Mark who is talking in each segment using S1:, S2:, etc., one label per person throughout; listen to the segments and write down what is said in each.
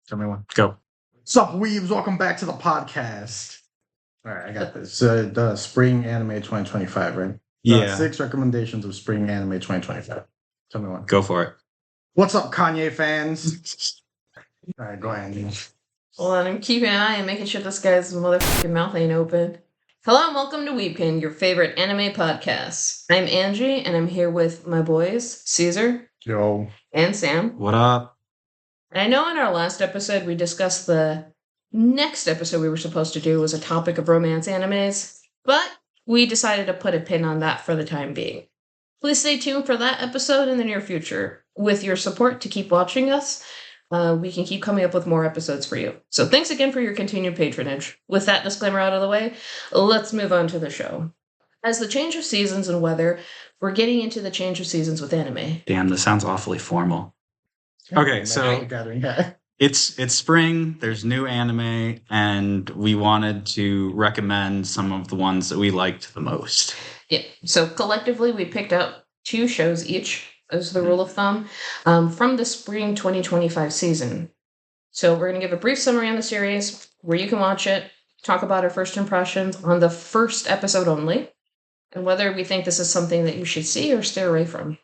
S1: Tell me one.
S2: Go.
S1: What's up, weebs? Welcome back to the podcast. All right, I got this. The spring anime 2025, right?
S2: Yeah.
S1: 6 recommendations of spring anime 2025. Tell me one.
S2: Go for it.
S1: What's up, Kanye fans? All right, go ahead.
S3: Hold on, I'm keeping an eye and making sure this guy's motherfucking mouth ain't open. Hello and welcome to Weebkend, your favorite anime podcast. I'm Angie, and I'm here with my boys, Cesar.
S1: Yo.
S3: And Sam.
S2: What up?
S3: And I know in our last episode we discussed the next episode we were supposed to do was a topic of romance animes, but we decided to put a pin on that for the time being. Please stay tuned for that episode in the near future. With your support to keep watching us, we can keep coming up with more episodes for you. So thanks again for your continued patronage. With that disclaimer out of the way, let's move on to the show. As the change of seasons and weather, we're getting into the change of seasons with anime.
S2: Damn, this sounds awfully formal. Okay, so it's spring, there's new anime, and we wanted to recommend some of the ones that we liked the most.
S3: Yeah, so collectively we picked up 2 shows each, as the rule of thumb, from the spring 2025 season. So we're going to give a brief summary on the series, where you can watch it, talk about our first impressions on the first episode only, and whether we think this is something that you should see or stay away from.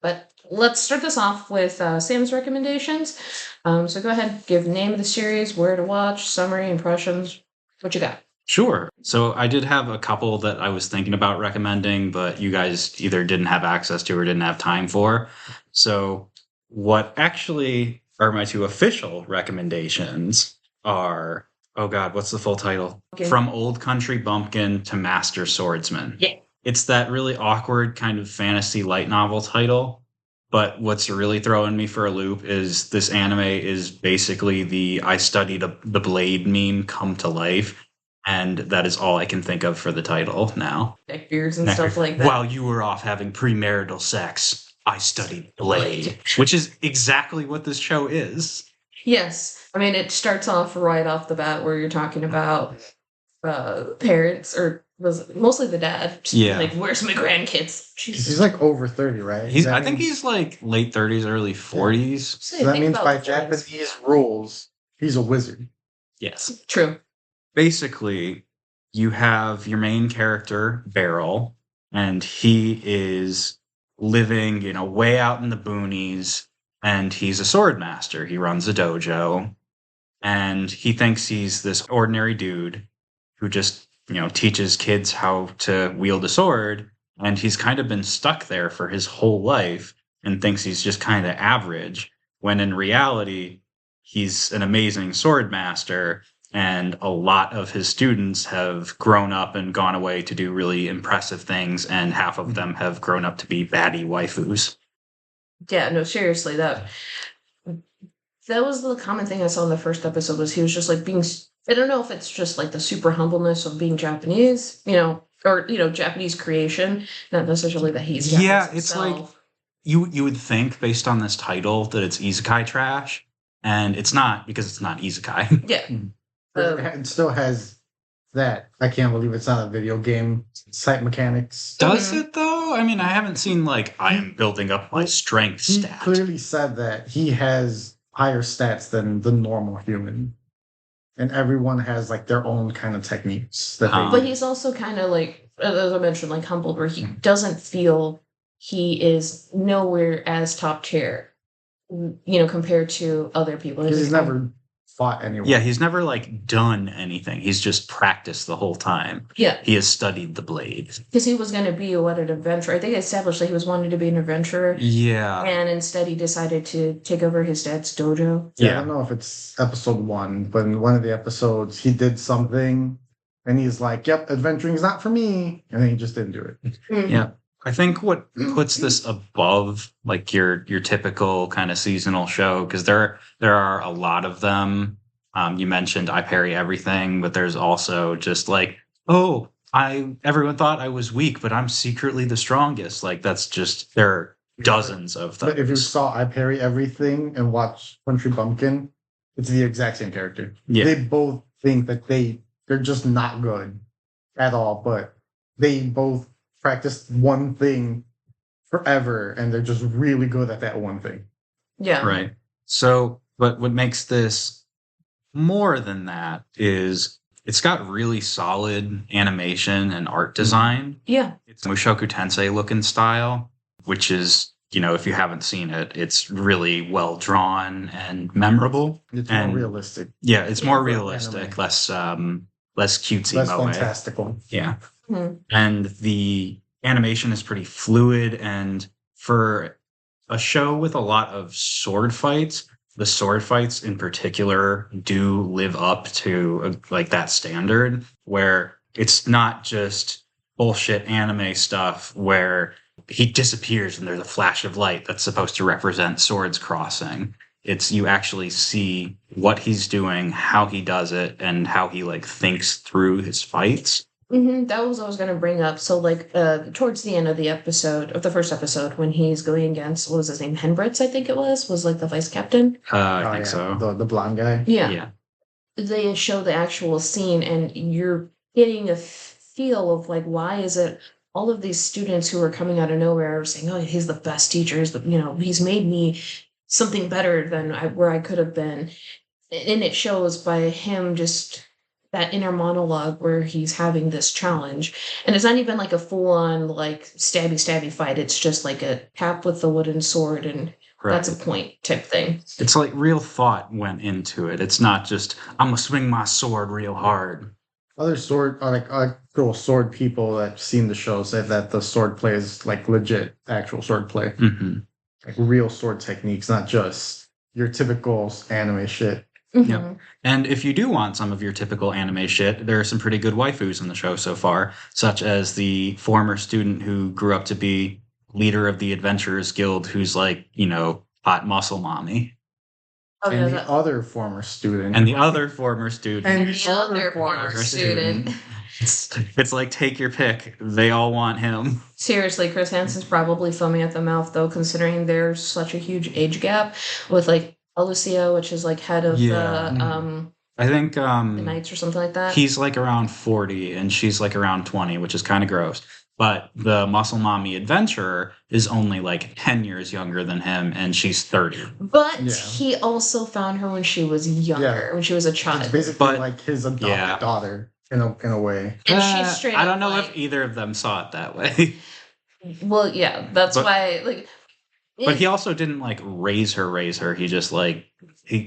S3: But let's start this off with Sam's recommendations. So go ahead, give name of the series, where to watch, summary, impressions. What you got?
S2: Sure. So I did have a couple that I was thinking about recommending, but you guys either didn't have access to or didn't have time for. So what actually are my 2 official recommendations are, oh God, what's the full title?
S3: Okay.
S2: From Old Country Bumpkin to Master Swordsman.
S3: Yeah.
S2: It's that really awkward kind of fantasy light novel title. But what's really throwing me for a loop is this anime is basically the I studied the blade meme come to life. And that is all I can think of for the title now.
S3: Neckbeards and stuff like that.
S2: While you were off having premarital sex, I studied blade. Which is exactly what this show is.
S3: Yes. I mean, it starts off right off the bat where you're talking about parents, or was mostly the dad.
S2: Yeah.
S3: Like, where's my grandkids? Jesus.
S1: He's like over 30, right?
S2: I think he's like late 30s, early 40s.
S1: So that means by Japanese rules, he's a wizard.
S2: Yes.
S3: True.
S2: Basically, you have your main character, Beryl, and he is living, way out in the boonies, and he's a sword master. He runs a dojo, and he thinks he's this ordinary dude who just, teaches kids how to wield a sword, and he's kind of been stuck there for his whole life and thinks he's just kind of average, when in reality, he's an amazing sword master. And a lot of his students have grown up and gone away to do really impressive things, and half of them have grown up to be baddie waifus.
S3: Yeah, no, seriously, that was the common thing I saw in the first episode, was he was just like being, I don't know if it's just like the super humbleness of being Japanese, or, Japanese creation, not necessarily that he's Japanese
S2: himself. It's like, you would think based on this title that it's isekai trash, and it's not, because it's not isekai.
S3: Yeah.
S1: It still has that, I can't believe it's not a video game type mechanics.
S2: Does it though? I mean, I haven't seen I am building up my strength
S1: he
S2: stat.
S1: He clearly said that he has higher stats than the normal human. And everyone has their own kind of techniques.
S3: But he's also kind of as I mentioned, humbled, where he doesn't feel he is nowhere as top tier, compared to other people.
S1: He's never fought anyone.
S2: Yeah, he's never done anything. He's just practiced the whole time.
S3: Yeah.
S2: He has studied the blade.
S3: Because he was going to be an adventurer. I think they established that he was wanting to be an adventurer.
S2: Yeah.
S3: And instead he decided to take over his dad's dojo.
S1: Yeah, I don't know if it's episode 1, but in one of the episodes he did something and he's like, yep, adventuring's not for me. And then he just didn't do it.
S3: Mm-hmm.
S2: Yeah. I think what puts this above your typical kind of seasonal show, because there are a lot of them. You mentioned I Parry Everything, but there's also just everyone thought I was weak, but I'm secretly the strongest. That's just, there are dozens of them.
S1: But if you saw I Parry Everything and watch Country Bumpkin, it's the exact same character.
S2: Yeah.
S1: They both think that they're just not good at all, but they both practiced one thing forever and they're just really good at that one thing.
S3: Yeah.
S2: Right. So But what makes this more than that is it's got really solid animation and art design.
S3: Yeah.
S2: It's Mushoku Tensei looking style, which is, if you haven't seen it, it's really well drawn and memorable.
S1: It's
S2: and
S1: more realistic,
S2: Yeah, it's more
S1: for
S2: realistic,
S1: anime.
S2: less cutesy
S1: less
S2: moe.
S1: fantastical.
S2: Yeah.
S3: Mhm.
S2: And the animation is pretty fluid, and for a show with a lot of sword fights, the sword fights in particular do live up to like that standard, where it's not just bullshit anime stuff where he disappears and there's a flash of light that's supposed to represent swords crossing. It's you actually see what he's doing, how he does it, and how he like thinks through his fights.
S3: That was what I was going to bring up. So, like, towards the end of the first episode, when he's going against, what was his name? Henbritz, I think it was like the vice captain.
S2: I think so.
S1: The blonde guy.
S3: Yeah. They show the actual scene, and you're getting a feel of, like, why is it all of these students who are coming out of nowhere saying, oh, he's the best teacher, he's made me something better than where I could have been. And it shows by him just that inner monologue where he's having this challenge. And it's not even like a full-on like stabby fight. It's just like a tap with the wooden sword and that's a point type thing.
S2: It's like real thought went into it. It's not just, I'm gonna swing my sword real hard.
S1: Other actual sword people that've seen the show said that the sword play is like legit actual sword play.
S2: Mm-hmm.
S1: Like real sword techniques, not just your typical anime shit.
S3: Mm-hmm.
S2: Yep. And if you do want some of your typical anime shit, there are some pretty good waifus in the show so far, such as the former student who grew up to be leader of the Adventurers Guild, who's like, hot muscle mommy.
S3: Oh,
S1: and the other former student.
S2: And the other former student.
S3: And the other former student.
S2: It's like, take your pick. They all want him.
S3: Seriously, Chris Hansen's probably foaming at the mouth, though, considering there's such a huge age gap with, like, Alicia, which is, like, head of the
S2: I think
S3: the Knights or something like that.
S2: He's, like, around 40, and she's, like, around 20, which is kind of gross. But the Muscle Mommy Adventurer is only, like, 10 years younger than him, and she's 30.
S3: But he also found her when she was younger, when she was a child.
S1: It's basically like his adopted daughter. In a way.
S3: And she's straight up
S2: I don't know if either of them saw it that way.
S3: Well, yeah, that's why, like...
S2: But he also didn't, like, raise her. He just, like...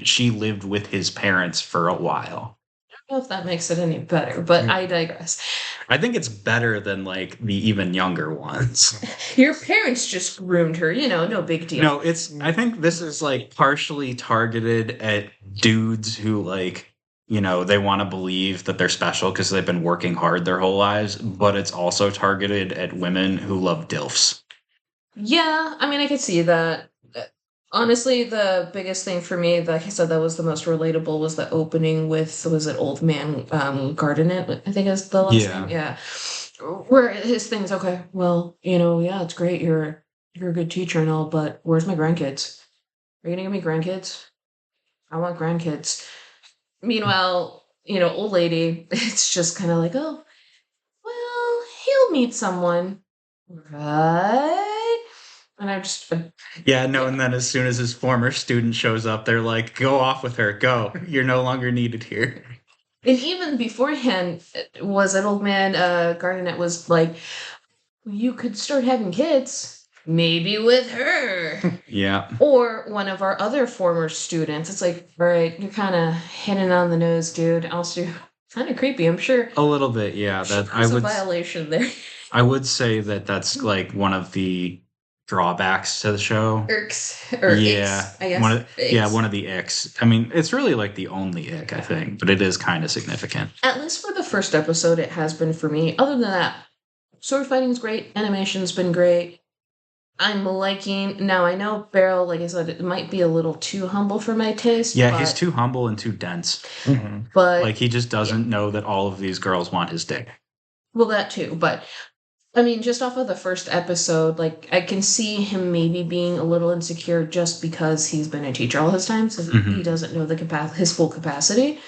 S2: she lived with his parents for a while.
S3: I don't know if that makes it any better, but I digress.
S2: I think it's better than, like, the even younger ones.
S3: Your parents just groomed her, no big deal.
S2: No, I think this is, like, partially targeted at dudes who, like... they want to believe that they're special because they've been working hard their whole lives, but it's also targeted at women who love DILFs.
S3: Yeah, I mean, I could see that. Honestly, the biggest thing for me, like I said, that was the most relatable was the opening with, was it Old Man Gardenet? I think is the last name. Yeah. Where his thing's, okay, well, yeah, it's great. You're a good teacher and all, but where's my grandkids? Are you going to give me grandkids? I want grandkids. Meanwhile, old lady, it's just kind of like, oh, well, he'll meet someone. Right? And I'm just...
S2: and then as soon as his former student shows up, they're like, go off with her, go. You're no longer needed here.
S3: And even beforehand, was that Old Man Gardenet was like, you could start having kids. Maybe with her.
S2: Yeah.
S3: Or one of our other former students. It's like, all right, you're kind of hitting on the nose, dude. Also, kind of creepy, I'm sure.
S2: A little bit, yeah.
S3: There's a violation there.
S2: I would say that's like one of the drawbacks to the show.
S3: Irks. Or icks, I guess.
S2: One of the icks. I mean, it's really like the only ick, I think, but it is kind of significant.
S3: At least for the first episode, it has been for me. Other than that, sword fighting's great. Animation's been great. I'm liking... Now, I know Beryl, like I said, it might be a little too humble for my taste.
S2: Yeah, he's too humble and too dense.
S1: Mm-hmm.
S3: But
S2: like, he just doesn't know that all of these girls want his dick.
S3: Well, that too. But, I mean, just off of the first episode, like, I can see him maybe being a little insecure just because he's been a teacher all his time, so he doesn't know his full capacity.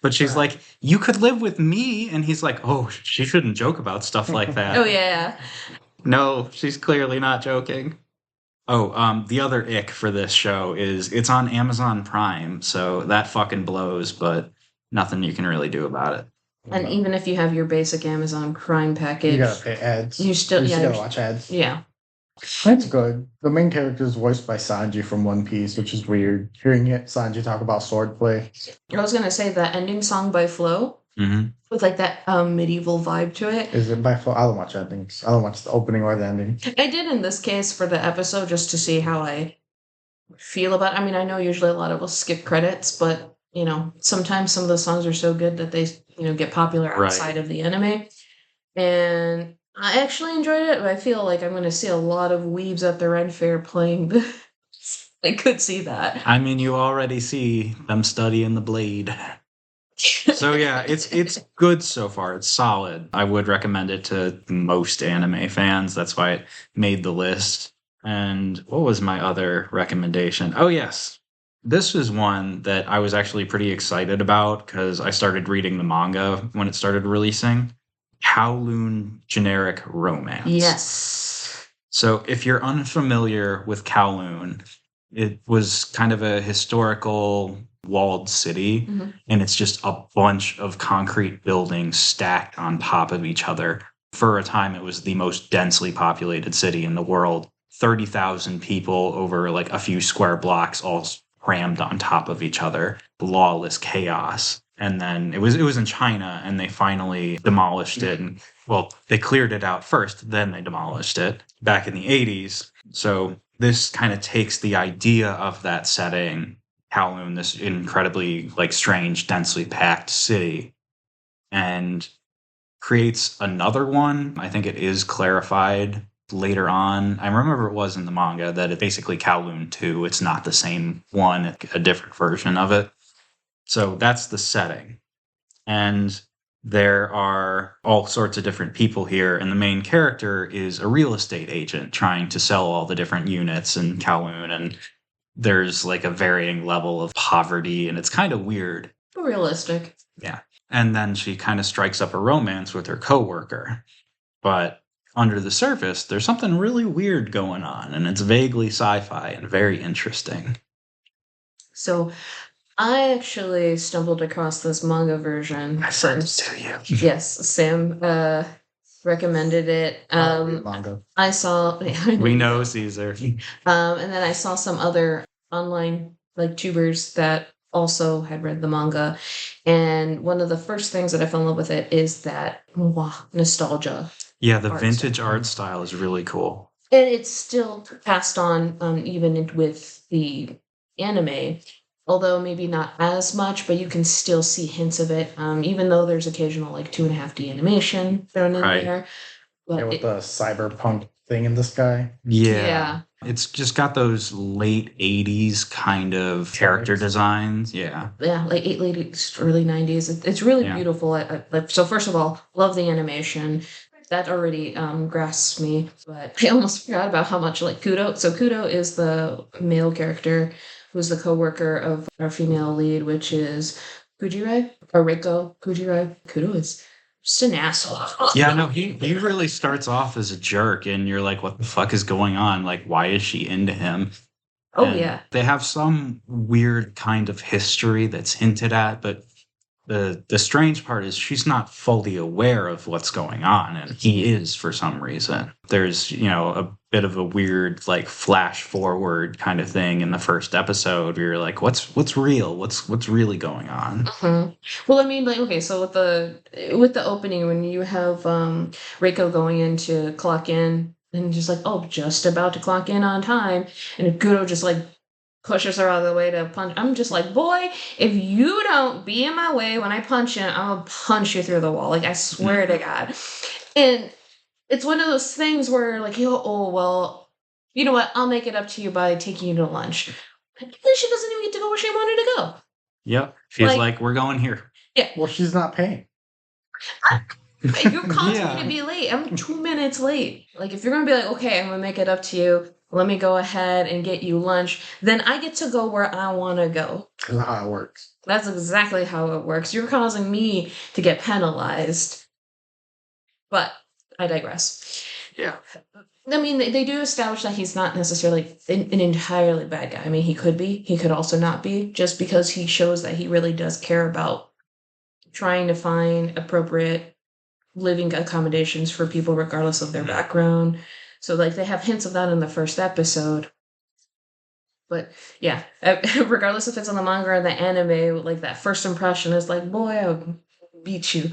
S2: But she's like, you could live with me. And he's like, oh, she shouldn't joke about stuff like that.
S3: Oh, yeah.
S2: No, she's clearly not joking. Oh, the other ick for this show is it's on Amazon Prime, so that fucking blows, but nothing you can really do about it.
S3: And even if you have your basic Amazon Prime package,
S1: you gotta pay ads.
S3: You still
S1: gotta watch ads.
S3: Yeah.
S1: That's good. The main character is voiced by Sanji from One Piece, which is weird. Hearing Sanji talk about swordplay.
S3: I was gonna say that ending song by Flo with like that medieval vibe to it.
S1: Is it by Flo? I don't watch endings. I don't watch the opening or the ending.
S3: I did in this case for the episode just to see how I feel about it. I mean, I know usually a lot of us skip credits, but sometimes some of the songs are so good that they get popular outside of the anime. And I actually enjoyed it, but I feel like I'm going to see a lot of weebs at the Red Fair playing this. I could see that.
S2: I mean, you already see them studying the blade. So yeah, it's good so far. It's solid. I would recommend it to most anime fans. That's why it made the list. And what was my other recommendation? Oh yes. This is one that I was actually pretty excited about because I started reading the manga when it started releasing. Kowloon Generic Romance.
S3: Yes.
S2: So if you're unfamiliar with Kowloon, it was kind of a historical walled city, and it's just a bunch of concrete buildings stacked on top of each other. For a time, it was the most densely populated city in the world. 30,000 people over like a few square blocks all crammed on top of each other. Lawless chaos. And then it was in China, and they finally demolished it. And well, they cleared it out first, then they demolished it back in the 80s. So this kind of takes the idea of that setting, Kowloon, this incredibly like strange, densely packed city, and creates another one. I think it is clarified later on. I remember it was in the manga that it's basically Kowloon 2. It's not the same one, a different version of it. So that's the setting. And there are all sorts of different people here, and the main character is a real estate agent trying to sell all the different units in Kowloon, and there's like a varying level of poverty, and it's kind of weird.
S3: Realistic.
S2: Yeah. And then she kind of strikes up a romance with her coworker. But under the surface, there's something really weird going on, and it's vaguely sci-fi and very interesting.
S3: So I actually stumbled across this manga version.
S2: I sent it to you.
S3: Yes, Sam recommended it.
S1: Manga.
S3: I saw.
S2: We know Cesar.
S3: And then I saw some other online like tubers that also had read the manga, and one of the first things that I fell in love with it is that nostalgia.
S2: Yeah, the vintage art style is really cool.
S3: And it's still passed on even with the anime, although maybe not as much, but you can still see hints of it, even though there's occasional like 2.5D animation thrown in there. But
S1: with the cyberpunk thing in the sky.
S2: Yeah. It's just got those late 80s kind of character designs. Yeah,
S3: like late 80s, early 90s. It's really beautiful. So first of all, love the animation. That already grasps me, but I almost forgot about how much like Kudo. So Kudo is the male character who's the co-worker of our female lead, which is Kujirai, or Reiko Kujirai. Kudo is just an asshole.
S2: Yeah, no, he really starts off as a jerk, and you're like, what the fuck is going on? Like, why is she into him?
S3: Oh,
S2: and
S3: yeah.
S2: They have some weird kind of history that's hinted at, but the strange part is she's not fully aware of what's going on, and he is for some reason. There's, a bit of a weird like flash forward kind of thing in the first episode where you're like, what's real? What's really going on?
S3: Mm-hmm. Well, I mean, like, okay, so with the opening, when you have Reiko going in to clock in, and just like, oh, just about to clock in on time, and Kudo just like pushes her out of the way to punch. I'm just like, boy, if you don't be in my way when I punch you, I'm gonna punch you through the wall. Like, I swear to God. And it's one of those things where, like, oh, well, you know what? I'll make it up to you by taking you to lunch. But then she doesn't even get to go where she wanted to go.
S2: Yep. She's like, we're going here.
S3: Yeah.
S1: Well, she's not paying.
S3: You're causing me to be late. I'm 2 minutes late. Like, if you're going to be like, okay, I'm going to make it up to you, let me go ahead and get you lunch, then I get to go where I want to go.
S1: That's not how it works.
S3: That's exactly how it works. You're causing me to get penalized. But I digress.
S2: Yeah.
S3: I mean, they do establish that he's not necessarily an entirely bad guy. I mean, he could be. He could also not be, just because he shows that he really does care about trying to find appropriate living accommodations for people regardless of their background. So, like, they have hints of that in the first episode. But, yeah, regardless if it's on the manga or the anime, like, that first impression is like, boy, I'll beat you.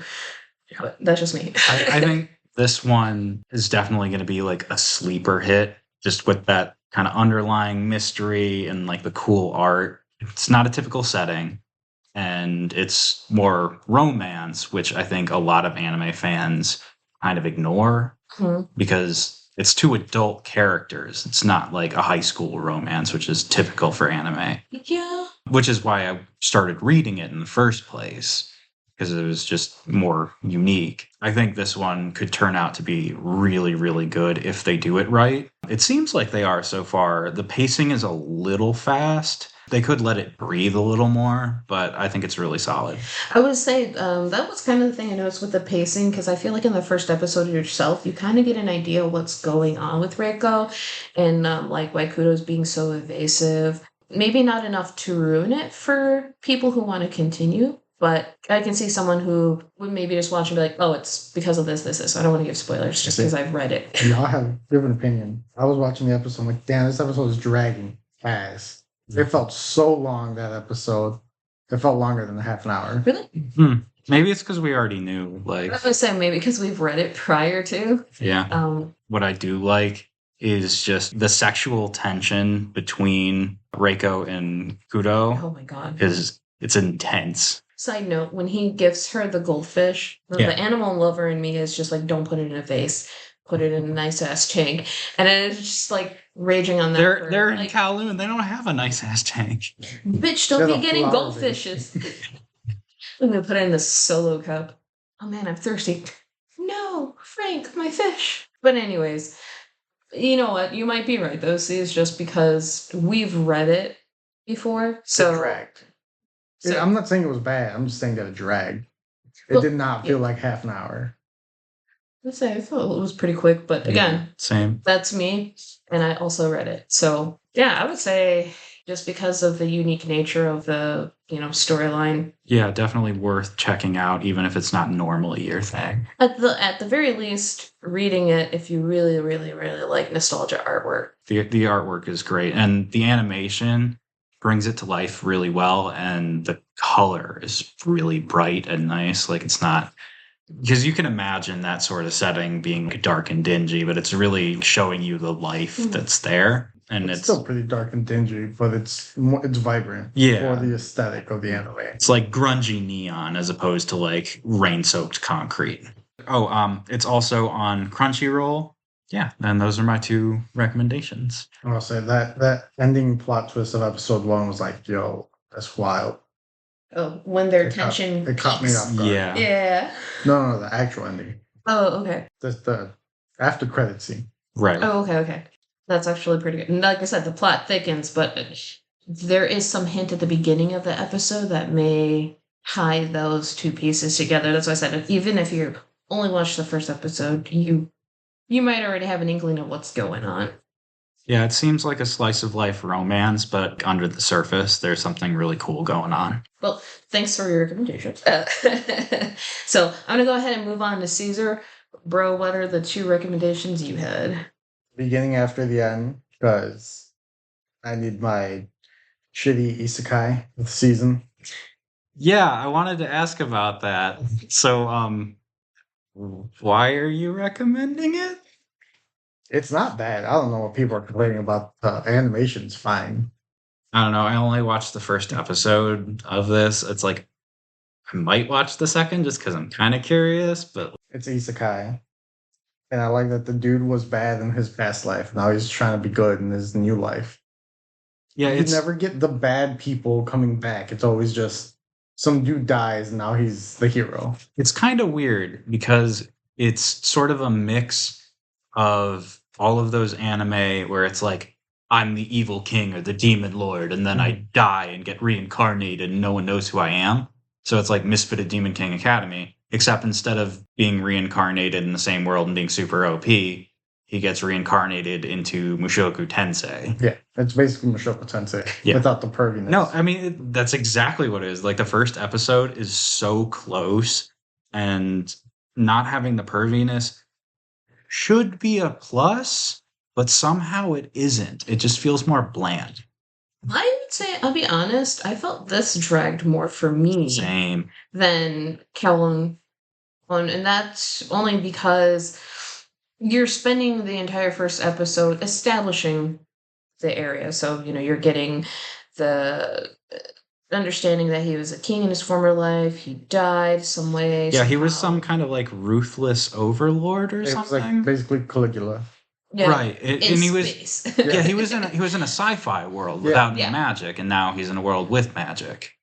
S3: But that's just me.
S2: I think this one is definitely going to be like a sleeper hit, just with that kind of underlying mystery and like the cool art. It's not a typical setting, and it's more romance, which I think a lot of anime fans kind of ignore because it's two adult characters. It's not like a high school romance, which is typical for anime.
S3: Yeah.
S2: Which is why I started reading it in the first place, because it was just more unique. I think this one could turn out to be really, really good if they do it right. It seems like they are so far. The pacing is a little fast. They could let it breathe a little more, but I think it's really solid.
S3: I would say that was kind of the thing I noticed with the pacing, because I feel like in the first episode yourself, you kind of get an idea of what's going on with Reiko, and like why Kudo's being so evasive. Maybe not enough to ruin it for people who want to continue, but I can see someone who would maybe just watch and be like, oh, it's because of this. I don't want to give spoilers just because I've read it.
S1: Y'all have a different opinion. I was watching the episode, I'm like, damn, this episode is dragging fast. It felt so long, that episode. It felt longer than a half an hour.
S3: Really?
S2: Maybe it's because we already knew. Like,
S3: I was saying maybe because we've read it prior to.
S2: Yeah. What I do like is just the sexual tension between Reiko and Kudo.
S3: Oh my god.
S2: It's intense.
S3: Side note, when he gives her the goldfish, the animal lover in me is just like, don't put it in a vase. Put it in a nice ass tank. And then it's just like raging on that.
S2: They're
S3: like,
S2: in Kowloon. They don't have a nice ass tank.
S3: Bitch, don't be getting goldfishes. I'm gonna put it in the solo cup. Oh man, I'm thirsty. No, Frank, my fish. But anyways, you know what? You might be right though, see, it's just because we've read it before. So
S1: it dragged. I'm not saying it was bad. I'm just saying that it dragged. It did not feel like half an hour.
S3: I thought it was pretty quick, but again,
S2: same.
S3: That's me, and I also read it. So yeah, I would say just because of the unique nature of the storyline.
S2: Yeah, definitely worth checking out, even if it's not normally your thing.
S3: At the very least, reading it if you really, really, really like nostalgia artwork.
S2: The artwork is great, and the animation brings it to life really well, and the color is really bright and nice. Like, it's not. Because you can imagine that sort of setting being dark and dingy, but it's really showing you the life that's there. And it's
S1: still pretty dark and dingy, but it's vibrant.
S2: Yeah.
S1: For the aesthetic of the anime.
S2: It's like grungy neon as opposed to like rain-soaked concrete. Oh, it's also on Crunchyroll. Yeah, and those are my two recommendations.
S1: I'll say that ending plot twist of episode 1 was like, yo, that's wild.
S3: Oh, when their tension...
S1: It caught me off guard.
S2: Yeah.
S3: Yeah.
S1: No, the actual ending.
S3: Oh, okay.
S1: The after credit scene.
S2: Right.
S3: Oh, okay. That's actually pretty good. And like I said, the plot thickens, but there is some hint at the beginning of the episode that may tie those two pieces together. That's why I said, even if you only watch the first episode, you might already have an inkling of what's going on.
S2: Yeah, it seems like a slice of life romance, but under the surface, there's something really cool going on.
S3: Well, thanks for your recommendations. So I'm going to go ahead and move on to Cesar. Bro, what are the two recommendations you had?
S1: Beginning after the end, because I need my shitty isekai of the season.
S2: Yeah, I wanted to ask about that. So, why are you recommending it?
S1: It's not bad. I don't know what people are complaining about. Animation's fine.
S2: I don't know. I only watched the first episode of this. It's like, I might watch the second just because I'm kind of curious, but...
S1: It's isekai. And I like that the dude was bad in his past life. Now he's trying to be good in his new life.
S2: Yeah,
S1: You never get the bad people coming back. It's always just some dude dies and now he's the hero.
S2: It's kind of weird because it's sort of a mix of all of those anime where it's like, I'm the evil king or the demon lord, and then I die and get reincarnated and no one knows who I am. So it's like Misfitted Demon King Academy, except instead of being reincarnated in the same world and being super OP, he gets reincarnated into Mushoku Tensei.
S1: Yeah, it's basically Mushoku Tensei without the perviness.
S2: No, I mean, that's exactly what it is. Like, the first episode is so close, and not having the perviness should be a plus, but somehow it isn't. It just feels more bland.
S3: I would say, I'll be honest, I felt this dragged more for me
S2: Same.
S3: than Kowloon one, and that's only because you're spending the entire first episode establishing the area. So, you're getting the understanding that he was a king in his former life. He died some way.
S2: Yeah, he was
S3: somehow.
S2: some kind of like ruthless overlord or
S1: It was
S2: something.
S1: like basically Caligula.
S3: Yeah,
S2: Right.
S3: in
S2: And he was
S3: space.
S2: yeah, he was in a sci-fi world without any
S3: Yeah.
S2: magic, and now he's in a world with magic.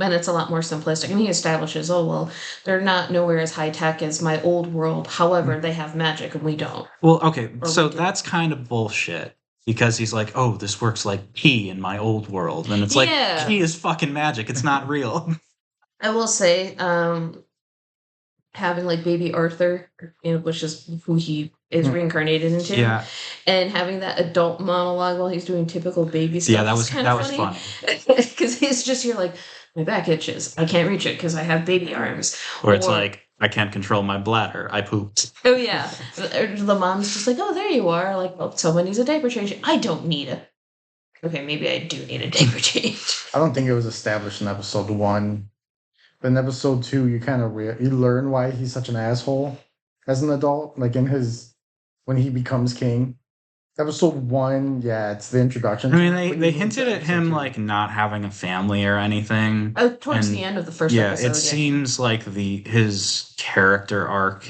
S3: And it's a lot more simplistic. And he establishes, they're not nowhere as high tech as my old world. However, they have magic and we don't.
S2: Well, okay,
S3: Or
S2: so
S3: we do.
S2: that's kind of bullshit. Because he's like, oh, this works like pee in my old world. And it's like,
S3: Yeah.
S2: pee is fucking magic. It's not real.
S3: I will say, having like baby Arthur, which is who he is reincarnated into,
S2: Yeah.
S3: and having that adult monologue while he's doing typical baby stuff.
S2: Yeah, that was funny.
S3: Because he's just here like, my back itches. I can't reach it because I have baby arms.
S2: Or it's like, I can't control my bladder. I pooped.
S3: Oh yeah, the mom's just like, oh, there you are. Like, well, someone needs a diaper change. I don't need it. Okay, maybe I do need a diaper change.
S1: I don't think it was established in episode 1. But in episode 2, you kind of you learn why he's such an asshole as an adult. Like when he becomes king. Episode 1, yeah, it's the introduction.
S2: I mean, they hinted at him like not having a family or anything.
S3: Towards the end of the first
S2: yeah,
S3: episode.
S2: it seems like his character arc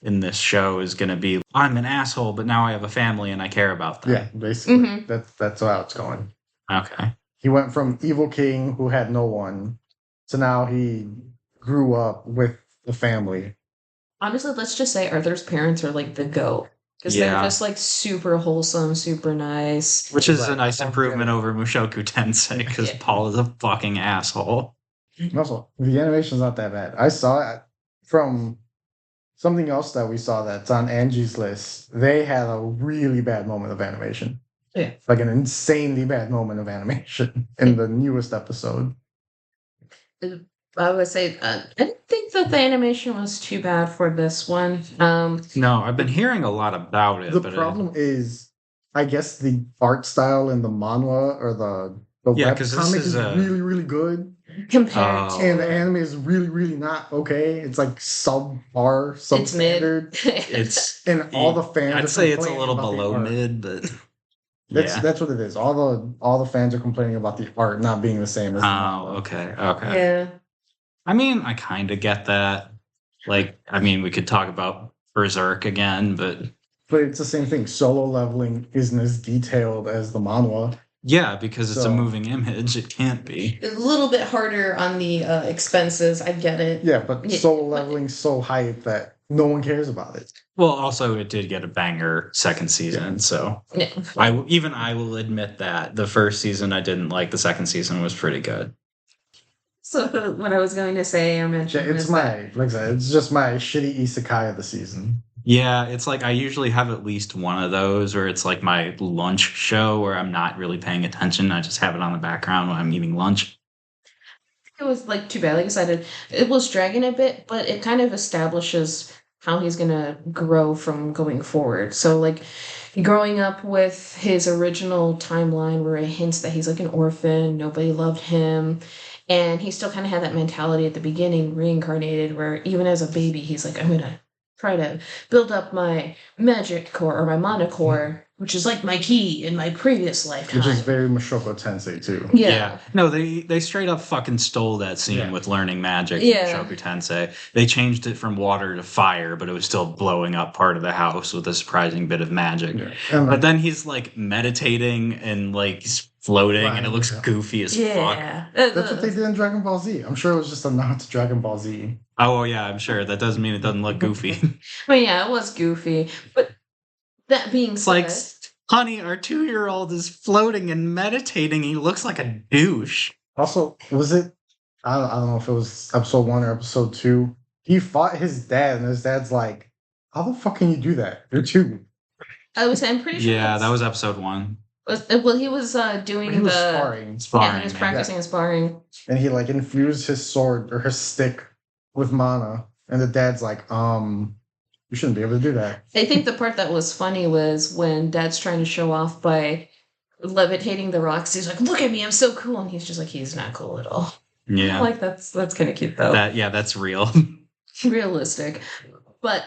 S2: in this show is going to be, I'm an asshole, but now I have a family and I care about them.
S1: Yeah, basically.
S3: Mm-hmm.
S1: That's how it's going.
S2: Okay.
S1: He went from evil king who had no one to now he grew up with the family.
S3: Honestly, let's just say Arthur's parents are like the GOAT. Because they're just like super wholesome, super nice.
S2: Which is a nice improvement over Mushoku Tensei, because Paul is a fucking asshole.
S1: Also, the animation's not that bad. I saw it from something else that we saw that's on Angie's list. They had a really bad moment of animation.
S3: Yeah.
S1: Like an insanely bad moment of animation in the newest episode.
S3: I would say, I didn't think that the animation was too bad for this one.
S2: No, I've been hearing a lot about it.
S1: The problem is, I guess the art style in the manhwa or the web comic is really, really good.
S3: Compared to...
S1: And the anime is really, really not okay. It's like subpar, substandard.
S3: It's
S1: and all the fans
S2: I'd say it's a little below mid, but...
S1: That's what it is. All the fans are complaining about the art not being the same as the manhwa.
S2: Okay.
S3: Yeah.
S2: I mean, I kind of get that. Like, I mean, we could talk about Berserk again, but
S1: it's the same thing. Solo leveling isn't as detailed as the manhwa.
S2: Yeah, because it's a moving image. It can't be.
S3: A little bit harder on the expenses. I get it.
S1: Yeah, but solo leveling's so hype that no one cares about it.
S2: Well, also, it did get a banger second season, so I will admit that the first season I didn't like. The second season was pretty good.
S3: So what I was going to say, I mentioned,
S1: it's like I said, it's just my shitty isekai of the season.
S2: Yeah, it's like I usually have at least one of those, or it's like my lunch show where I'm not really paying attention. I just have it on the background when I'm eating lunch.
S3: It was like too bad. Like I said, it was dragging a bit, but it kind of establishes how he's gonna grow from going forward. So like growing up with his original timeline where it hints that he's like an orphan, nobody loved him. And he still kind of had that mentality at the beginning, reincarnated, where even as a baby, he's like, I'm going to try to build up my magic core or my mana core, which is like my key in my previous lifetime.
S1: Which is very Mushoku Tensei, too.
S3: Yeah.
S2: No, they straight up fucking stole that scene with learning magic from Mushoku Tensei. They changed it from water to fire, but it was still blowing up part of the house with a surprising bit of magic.
S1: Yeah.
S2: But then he's like meditating and like floating, and it looks goofy as fuck.
S1: That's what they did in Dragon Ball Z. I'm sure it was just a nod to Dragon Ball Z.
S2: Oh, well, yeah, I'm sure. That doesn't mean it doesn't look goofy.
S3: Well, yeah, it was goofy. But that being said...
S2: like, honey, our 2-year-old is floating and meditating. He looks like a douche.
S1: Also, was it... I don't know if it was episode 1 or episode 2. He fought his dad, and his dad's like, how the fuck can you do that? You're 2.
S3: I'm pretty sure.
S2: Yeah, that was episode 1.
S3: Well, he was doing
S1: He was
S3: the
S1: sparring.
S3: Yeah, he was practicing sparring.
S1: And he like infused his sword or his stick with mana. And the dad's like, you shouldn't be able to do that.
S3: I think the part that was funny was when Dad's trying to show off by levitating the rocks. He's like, "Look at me, I'm so cool," and he's just like, "He's not cool at all."
S2: Yeah.
S3: Like that's kind of cute though.
S2: That's real.
S3: Realistic. But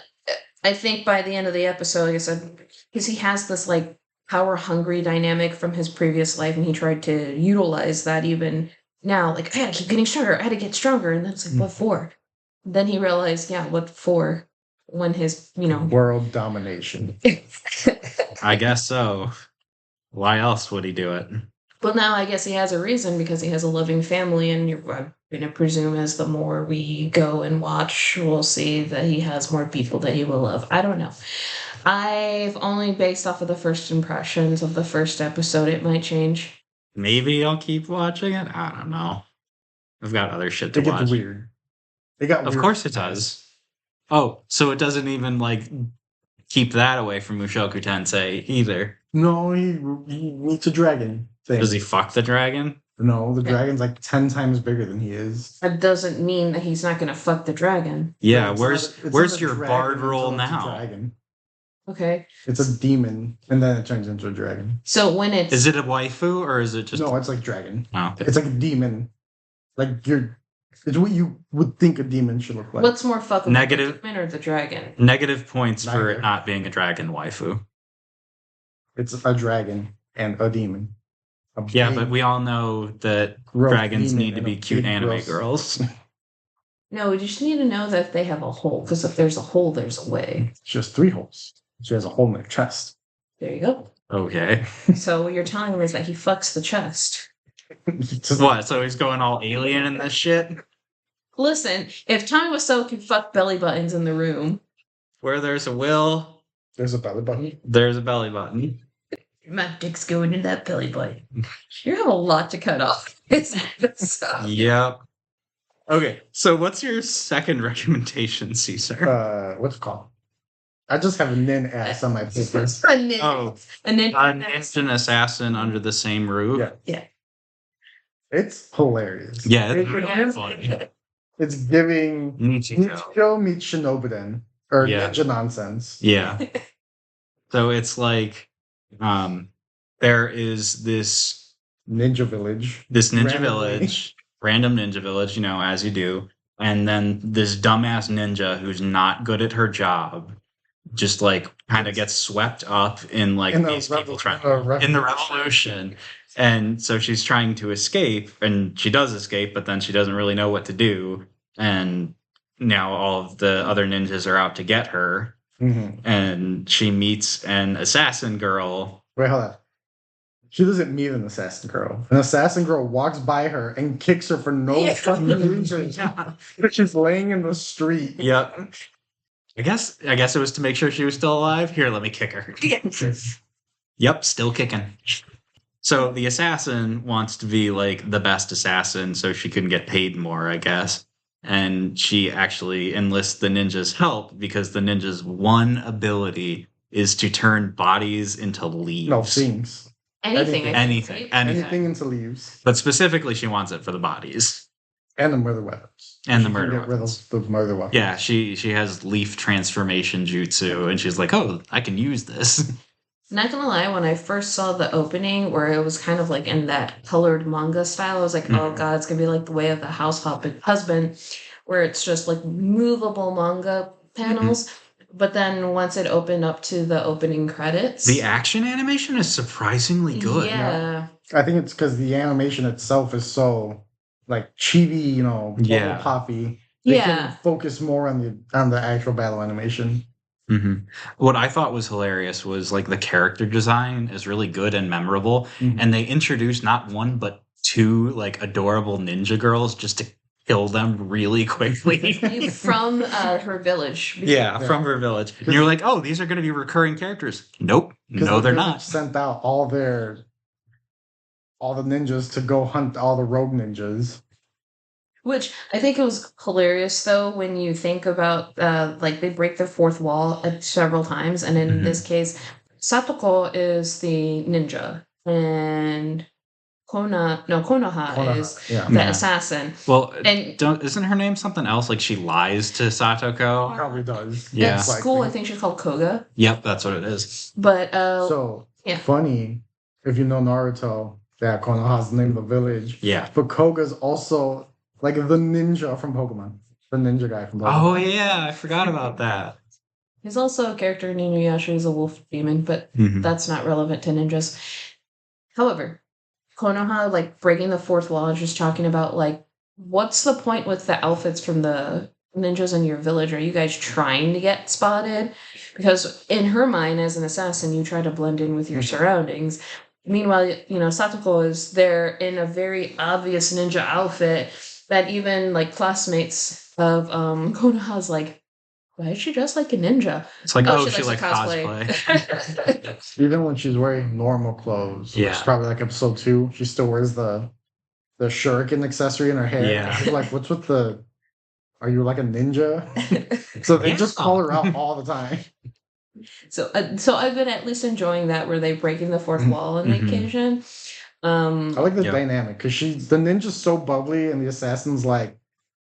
S3: I think by the end of the episode, like I said, because he has this like power hungry dynamic from his previous life, and he tried to utilize that even now. Like, I gotta keep getting stronger. I had to get stronger, and then it's like, what for? Then he realized, yeah, what for? When his,
S1: world domination.
S2: I guess so. Why else would he do it?
S3: Well, now I guess he has a reason because he has a loving family, and I'm going to presume as the more we go and watch, we'll see that he has more people that he will love. I don't know. I've only based off of the first impressions of the first episode. It might change.
S2: Maybe I'll keep watching it. I don't know. I've got other shit to
S1: It
S2: watch.
S1: gets weird. It got
S2: Of
S1: weird.
S2: course it does. Oh, so it doesn't even like keep that away from Mushoku Tensei either.
S1: No, he meets a dragon thing.
S2: Does he fuck the dragon?
S1: No, the dragon's like 10 times bigger than he is.
S3: That doesn't mean that he's not going to fuck the dragon.
S2: Yeah,
S1: It's
S2: where's
S1: not a
S2: your
S1: dragon
S2: bard role
S1: until it's a
S2: now?
S1: dragon.
S3: Okay.
S1: It's a demon, and then it turns into a dragon.
S3: So when it's...
S2: Is it a waifu or is it just
S1: No, it's like dragon.
S2: Oh.
S1: It's like a demon. It's what you would think a demon should look like.
S3: What's more fuckable,
S2: Negative.
S3: the demon or the dragon?
S2: Negative points for
S1: Neither.
S2: it not being a dragon waifu.
S1: It's a dragon and a demon.
S2: Yeah, but we all know that
S1: Gross
S2: dragons
S1: demon
S2: need to
S1: and
S2: be
S1: a
S2: cute
S1: big
S2: anime
S1: gross-
S2: girls.
S3: No, we just need to know that they have a hole, because if there's a hole, there's a way.
S1: She has 3 holes. She has a hole in her chest.
S3: There you go.
S2: Okay.
S3: So what you're telling me is that he fucks the chest.
S2: What? So he's going all alien in this shit?
S3: Listen, if Tommy Wiseau can fuck belly buttons in the room,
S2: Where there's a will,
S1: There's a belly button.
S2: there's a belly button.
S3: my dick's going in that belly button. You have a lot to cut off. It's
S2: Yep. Okay, so what's your second recommendation, Cesar?
S1: What's it called? I just have a nin ass on my paper.
S3: a ninja.
S2: Oh,
S3: A ninja.
S2: a ninja and assassin under the same roof.
S1: Yeah. It's hilarious.
S2: Yeah,
S1: It-
S2: it's really funny.
S1: It's giving
S2: Nichiko.
S1: Nichiko meets Shinobuden. Or
S2: Yeah.
S1: ninja nonsense.
S2: Yeah. So it's like, there is this
S1: Ninja village.
S2: ninja
S1: Randomly.
S2: village, random ninja village, as you do, and then this dumbass ninja who's not good at her job, just like kind of gets swept up in like
S1: In the
S2: these people trying
S1: revolution.
S2: in the revolution. And so she's trying to escape, and she does escape, but then she doesn't really know what to do. And now all of the other ninjas are out to get her,
S1: Mhm.
S2: and she meets an assassin girl.
S1: Wait, hold on. She doesn't meet an assassin girl. An assassin girl walks by her and kicks her for no fucking reason. She's laying in the street.
S2: Yep. I guess it was to make sure she was still alive. Here, let me kick her. Yep, still kicking. So the assassin wants to be like the best assassin so she can get paid more, I guess. And she actually enlists the ninja's help because the ninja's one ability is to turn bodies into leaves.
S1: No, things.
S3: Anything.
S2: Anything.
S1: Anything into leaves.
S2: But specifically, she wants it for the bodies.
S1: And the murder weapons.
S2: And the
S1: She can
S2: murder
S1: get rid of the murder weapons.
S2: Yeah, she has leaf transformation jutsu, and she's like, oh, I can use this.
S3: Not gonna lie, when I first saw the opening where it was kind of like in that colored manga style, I was like, oh god, it's gonna be like the way of the husband, where it's just like movable manga panels. But then once it opened up to the opening credits,
S2: The action animation is surprisingly good.
S3: Yeah.
S1: I think it's because the animation itself is so like chibi,
S2: Yeah.
S1: poppy. They
S3: Yeah.
S1: can focus more on the actual battle animation.
S2: hmm What I thought was hilarious was like the character design is really good and memorable,
S1: Mhm.
S2: and they introduced not one but 2 like adorable ninja girls just to kill them really quickly.
S3: From her village.
S2: Yeah, from her village. And you're like, oh, these are going to be recurring characters. Nope.
S1: 'Cause
S2: No,
S1: the
S2: they're
S1: village
S2: not.
S1: Sent out all the ninjas to go hunt all the rogue ninjas.
S3: Which I think it was hilarious, though, when you think about, like, they break their fourth wall several times. And in
S2: Mhm.
S3: this case, Satoko is the ninja, and Konoha is
S1: yeah.
S3: the
S2: Yeah.
S3: assassin.
S2: Well,
S3: And
S2: isn't her name something else? Like she lies to Satoko?
S1: Probably does.
S2: Yeah.
S3: at school, I think she's called Koga.
S2: Yep, that's what it is.
S3: But
S1: So
S3: yeah.
S1: funny, if you know Naruto, that Konoha's the name of the village.
S2: Yeah.
S1: But Koga's also like the ninja from Pokemon. The ninja guy from Pokemon.
S2: Oh yeah, I forgot about that.
S3: He's also a character in Inuyasha. He's a wolf demon, but
S2: Mhm.
S3: that's not relevant to ninjas. However, Konoha, like, breaking the fourth wall, is just talking about, like, what's the point with the outfits from the ninjas in your village? Are you guys trying to get spotted? Because in her mind, as an assassin, you try to blend in with your surroundings. Meanwhile, Satoko is there in a very obvious ninja outfit that even, like, classmates of Konoha's like, why is she dressed like a ninja?
S2: It's like, she
S3: likes
S2: like
S3: to
S2: cosplay.
S1: Even when she's wearing normal clothes, which
S2: Yeah.
S1: is probably like episode 2, she still wears the shuriken accessory in her hair.
S2: Yeah.
S1: She's like, what's with the... Are you like a ninja? So they just
S2: Yeah.
S1: call her out all the time.
S3: So I've been at least enjoying that where they're breaking the fourth wall on the
S2: Mhm.
S3: occasion.
S1: I like the
S2: Yep.
S1: dynamic because the ninja's so bubbly and the assassin's like,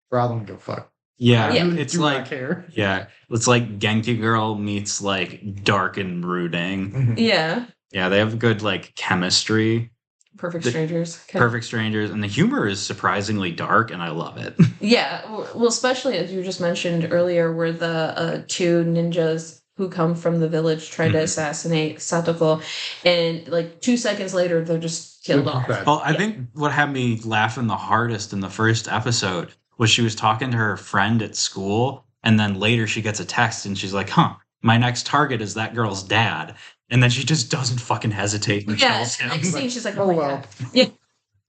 S1: bro, I don't give a fuck.
S2: Yeah,
S1: I really
S2: it's
S1: do
S2: like
S1: not care.
S2: yeah, it's like Genki Girl meets like dark and brooding.
S3: Yeah,
S2: Yeah, they have good like chemistry.
S3: Perfect
S2: The-
S3: Strangers.
S2: Perfect strangers, and the humor is surprisingly dark, and I love it.
S3: Yeah, well, especially as you just mentioned earlier, where the two ninjas who come from the village try to
S2: Mhm.
S3: assassinate Satoko, and like 2 seconds later, they're just killed off.
S2: Well, I think what had me laughing the hardest in the first episode was she was talking to her friend at school, and then later she gets a text and she's like, "Huh, my next target is that girl's dad," and then she just doesn't fucking hesitate and
S3: Yeah,
S2: kills him.
S3: next scene, she's like,
S1: Oh
S3: "Oh my
S1: well.
S3: god." Yeah,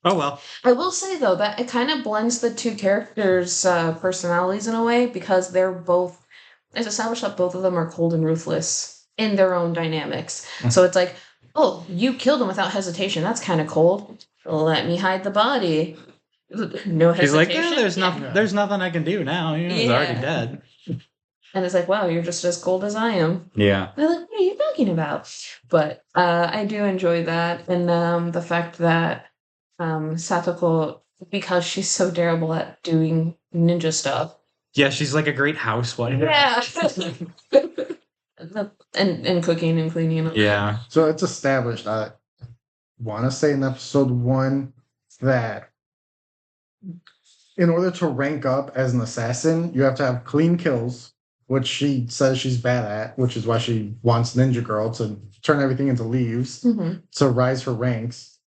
S2: Oh well.
S3: I will say though that it kind of blends the two characters' personalities in a way because they're both. It's established that both of them are cold and ruthless in their own dynamics. So it's like, oh, you killed him without hesitation. That's kind of cold. Let me hide the body. No hesitation.
S2: She's like, "Yeah, there's
S3: Yeah.
S2: nothing. There's nothing I can do now. He's already
S3: Yeah.
S2: dead."
S3: And it's like, wow, you're just as cold as I am.
S2: Yeah.
S3: They're like, what are you talking about? But I do enjoy that. And the fact that Satoko, because she's so terrible at doing ninja stuff.
S2: Yeah, she's like a great housewife.
S3: Yeah. and cooking and cleaning. And
S2: Yeah.
S1: So it's established, I want to say in episode 1, that in order to rank up as an assassin, you have to have clean kills, which she says she's bad at, which is why she wants Ninja Girl to turn everything into leaves
S3: Mhm.
S1: to rise her ranks.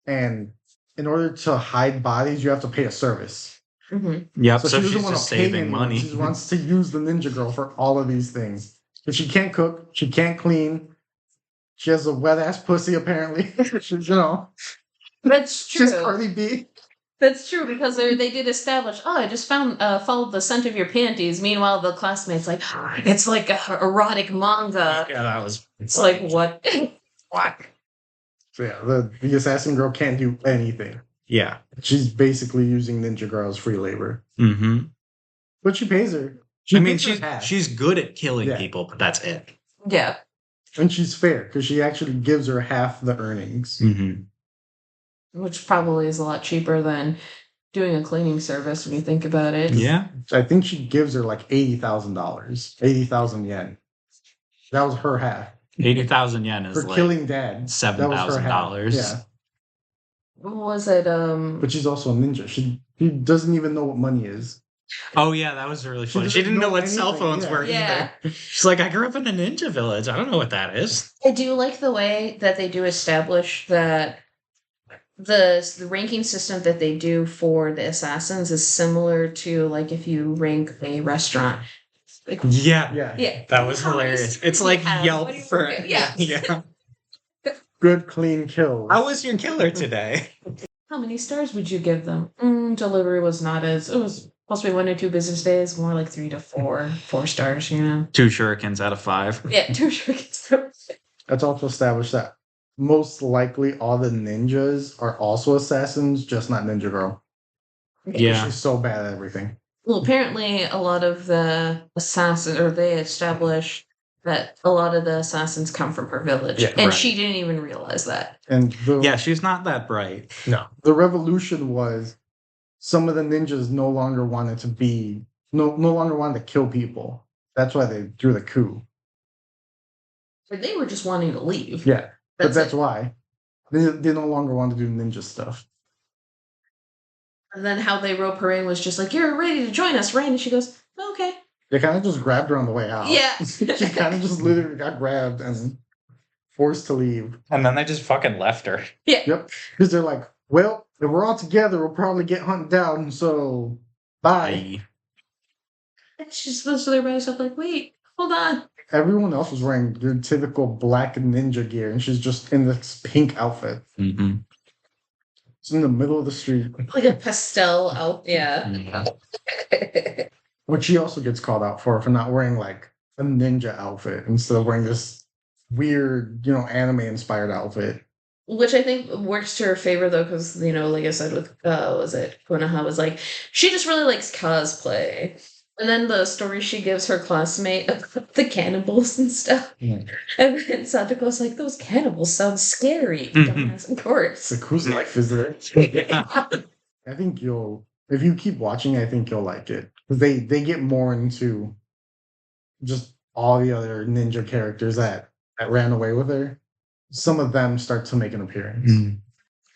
S1: And in order to hide bodies, you have to pay a service.
S3: Mhm.
S2: Yep.
S1: So,
S2: So
S1: she doesn't
S2: she's
S1: want
S2: just
S1: to pay
S2: saving
S1: anyone.
S2: money.
S1: She just wants to use the Ninja Girl for all of these things. Because she can't cook, she can't clean. She has a wet ass pussy apparently. She's,
S3: That's true.
S1: she's Cardi B.
S3: That's true because they did establish. Oh, I just followed the scent of your panties. Meanwhile, the classmates like, it's like a erotic manga.
S2: Yeah, that was.
S3: It's like what?
S2: What?
S1: So yeah, the assassin girl can't do anything.
S2: Yeah.
S1: She's basically using Ninja Girl's free labor.
S2: Mm-hmm.
S1: But she pays her.
S2: I mean,
S1: pays her half.
S2: she's good at killing
S1: Yeah.
S2: people, but that's it.
S3: Yeah.
S1: And she's fair because she actually gives her half the earnings.
S2: Mm-hmm.
S3: Which probably is a lot cheaper than doing a cleaning service when you think about it.
S2: Yeah.
S1: I think she gives her like $80,000, 80,000 yen. That was her half
S2: 80,000 yen is
S1: for
S2: like
S1: killing dad. That was her half.
S2: $7,000.
S1: Yeah,
S3: What was it?
S1: but she's also a ninja. She doesn't even know what money is.
S2: Oh yeah, that was really funny. She
S1: doesn't
S2: didn't know
S1: know
S2: what cell
S1: anything,
S2: phones
S1: yeah.
S2: were
S3: Yeah.
S2: either. She's like, I grew up in a ninja village. I don't know what that is.
S3: I do like the way that they do establish that the ranking system that they do for the assassins is similar to like if you rank a restaurant. Like,
S2: Yeah.
S1: Yeah,
S3: yeah.
S2: That was
S3: How many
S2: hilarious.
S3: stars
S2: It's
S3: do
S2: like
S3: you have?
S2: Yelp
S3: What do you
S2: for
S3: rate? Yeah.
S2: yeah.
S1: good clean kills.
S2: How was your killer today?
S3: How many stars would you give them? Delivery was not as it was supposed to be 1 to 2 business days, more like 3 to 4 stars.
S2: 2 shurikens out of 5.
S3: Yeah, 2 shurikens.
S1: That's also established that most likely all the ninjas are also assassins, just not Ninja Girl.
S2: Yeah.
S1: She's so bad at everything.
S3: Well, apparently a lot of the assassins, or they established that a lot of the assassins come from her village.
S1: Yeah,
S3: and
S2: right.
S3: she didn't even realize that.
S1: And
S2: Yeah, she's not that bright.
S1: no, the revolution was some of the ninjas no longer wanted to kill people. That's why they threw the coup.
S3: But they were just wanting to leave.
S1: Yeah, but that's
S3: it.
S1: why they no longer want to do ninja stuff.
S3: And then how they rope her in was just like, "You're ready to join us, right?" And she goes, "Okay."
S1: They kind of just grabbed her on the way out.
S3: Yeah.
S1: She kind of just literally got grabbed and forced to leave.
S2: And then they just fucking left her.
S3: Yeah.
S1: Yep. Because they're like, well, if we're all together, we'll probably get hunted down, so bye.
S3: And she's supposed to everybody stuff like, "Wait, hold on."
S1: Everyone else was wearing their typical black ninja gear, and she's just in this pink outfit.
S2: Mm-hmm.
S1: It's in the middle of the street.
S3: Like a pastel out. Yeah.
S1: Which she also gets called out for not wearing like a ninja outfit instead of wearing this weird, anime-inspired outfit.
S3: Which I think works to her favor, though, because, like I said with, was it Konoha, was like, she just really likes cosplay. And then the story she gives her classmate about the cannibals and stuff.
S1: Yeah.
S3: And then Sadako's like, those cannibals sound scary. Dumbass, of course.
S1: Like, whose life is it? I think if you keep watching, I think you'll like it. Because they get more into just all the other ninja characters that ran away with her. Some of them start to make an appearance.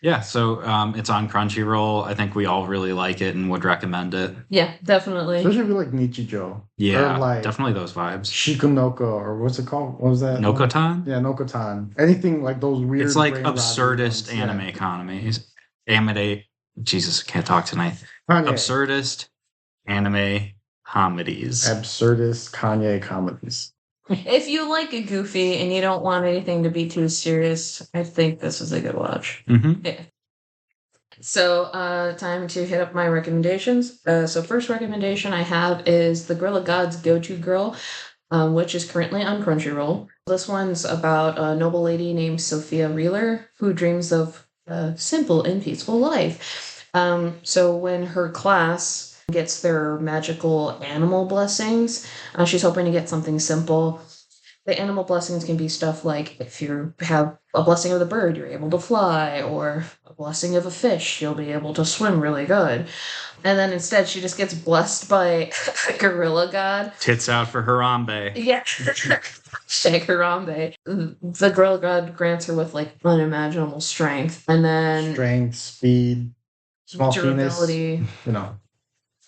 S2: Yeah, so it's on Crunchyroll. I think we all really like it and would recommend it.
S3: Yeah, definitely.
S1: Especially if you like Nichijou.
S2: Yeah,
S1: or like
S2: definitely those vibes.
S1: Shikunoko, or what's it called? What was that?
S2: Nokotan?
S1: Yeah, Nokotan. Anything like those weird.
S2: It's like
S1: brain-rotting
S2: absurdist
S1: ones.
S2: anime economies. Jesus, I can't talk tonight.
S1: Kanye.
S2: Absurdist anime comedies.
S1: Absurdist Kanye comedies.
S3: If you like a goofy and you don't want anything to be too serious, I think this is a good watch.
S2: Mm-hmm.
S3: Yeah. So, time to hit up my recommendations. So, first recommendation I have is The Gorilla God's Go-To Girl, which is currently on Crunchyroll. This one's about a noble lady named Sophia Reeler who dreams of a simple and peaceful life. So, when her class gets their magical animal blessings, she's hoping to get something simple. The animal blessings can be stuff like if you have a blessing of the bird, you're able to fly, or a blessing of a fish, you'll be able to swim really good. And then instead, she just gets blessed by a gorilla god.
S2: Tits out for Harambe.
S3: Yeah. Harambe. The gorilla god grants her with like unimaginable strength. And then
S1: Strength, speed, small
S3: durability.
S1: penis.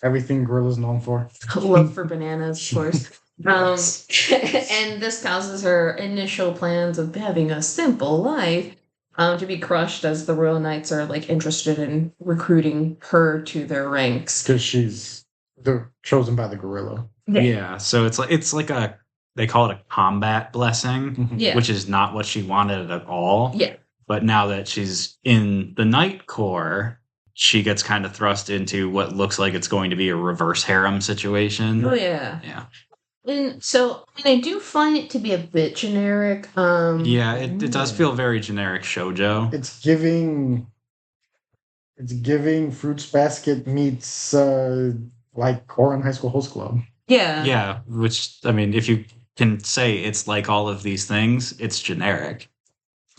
S1: Everything gorillas known for.
S3: Love for bananas, of course. And this causes her initial plans of having a simple life to be crushed as the Royal Knights are like interested in recruiting her to their ranks.
S1: Because they're chosen by the gorilla.
S2: Yeah, so it's like they call it a combat blessing,
S3: Yeah.
S2: which is not what she wanted at all.
S3: Yeah.
S2: But now that she's in the Knight Corps, she gets kind of thrust into what looks like it's going to be a reverse harem situation.
S3: Oh yeah.
S2: Yeah.
S3: And so I do find it to be a bit generic.
S2: Yeah, it does feel very generic shoujo.
S1: It's giving Fruits Basket meets like Oran High School Host Club.
S3: Yeah.
S2: Yeah, which, I mean, if you can say it's like all of these things, it's generic.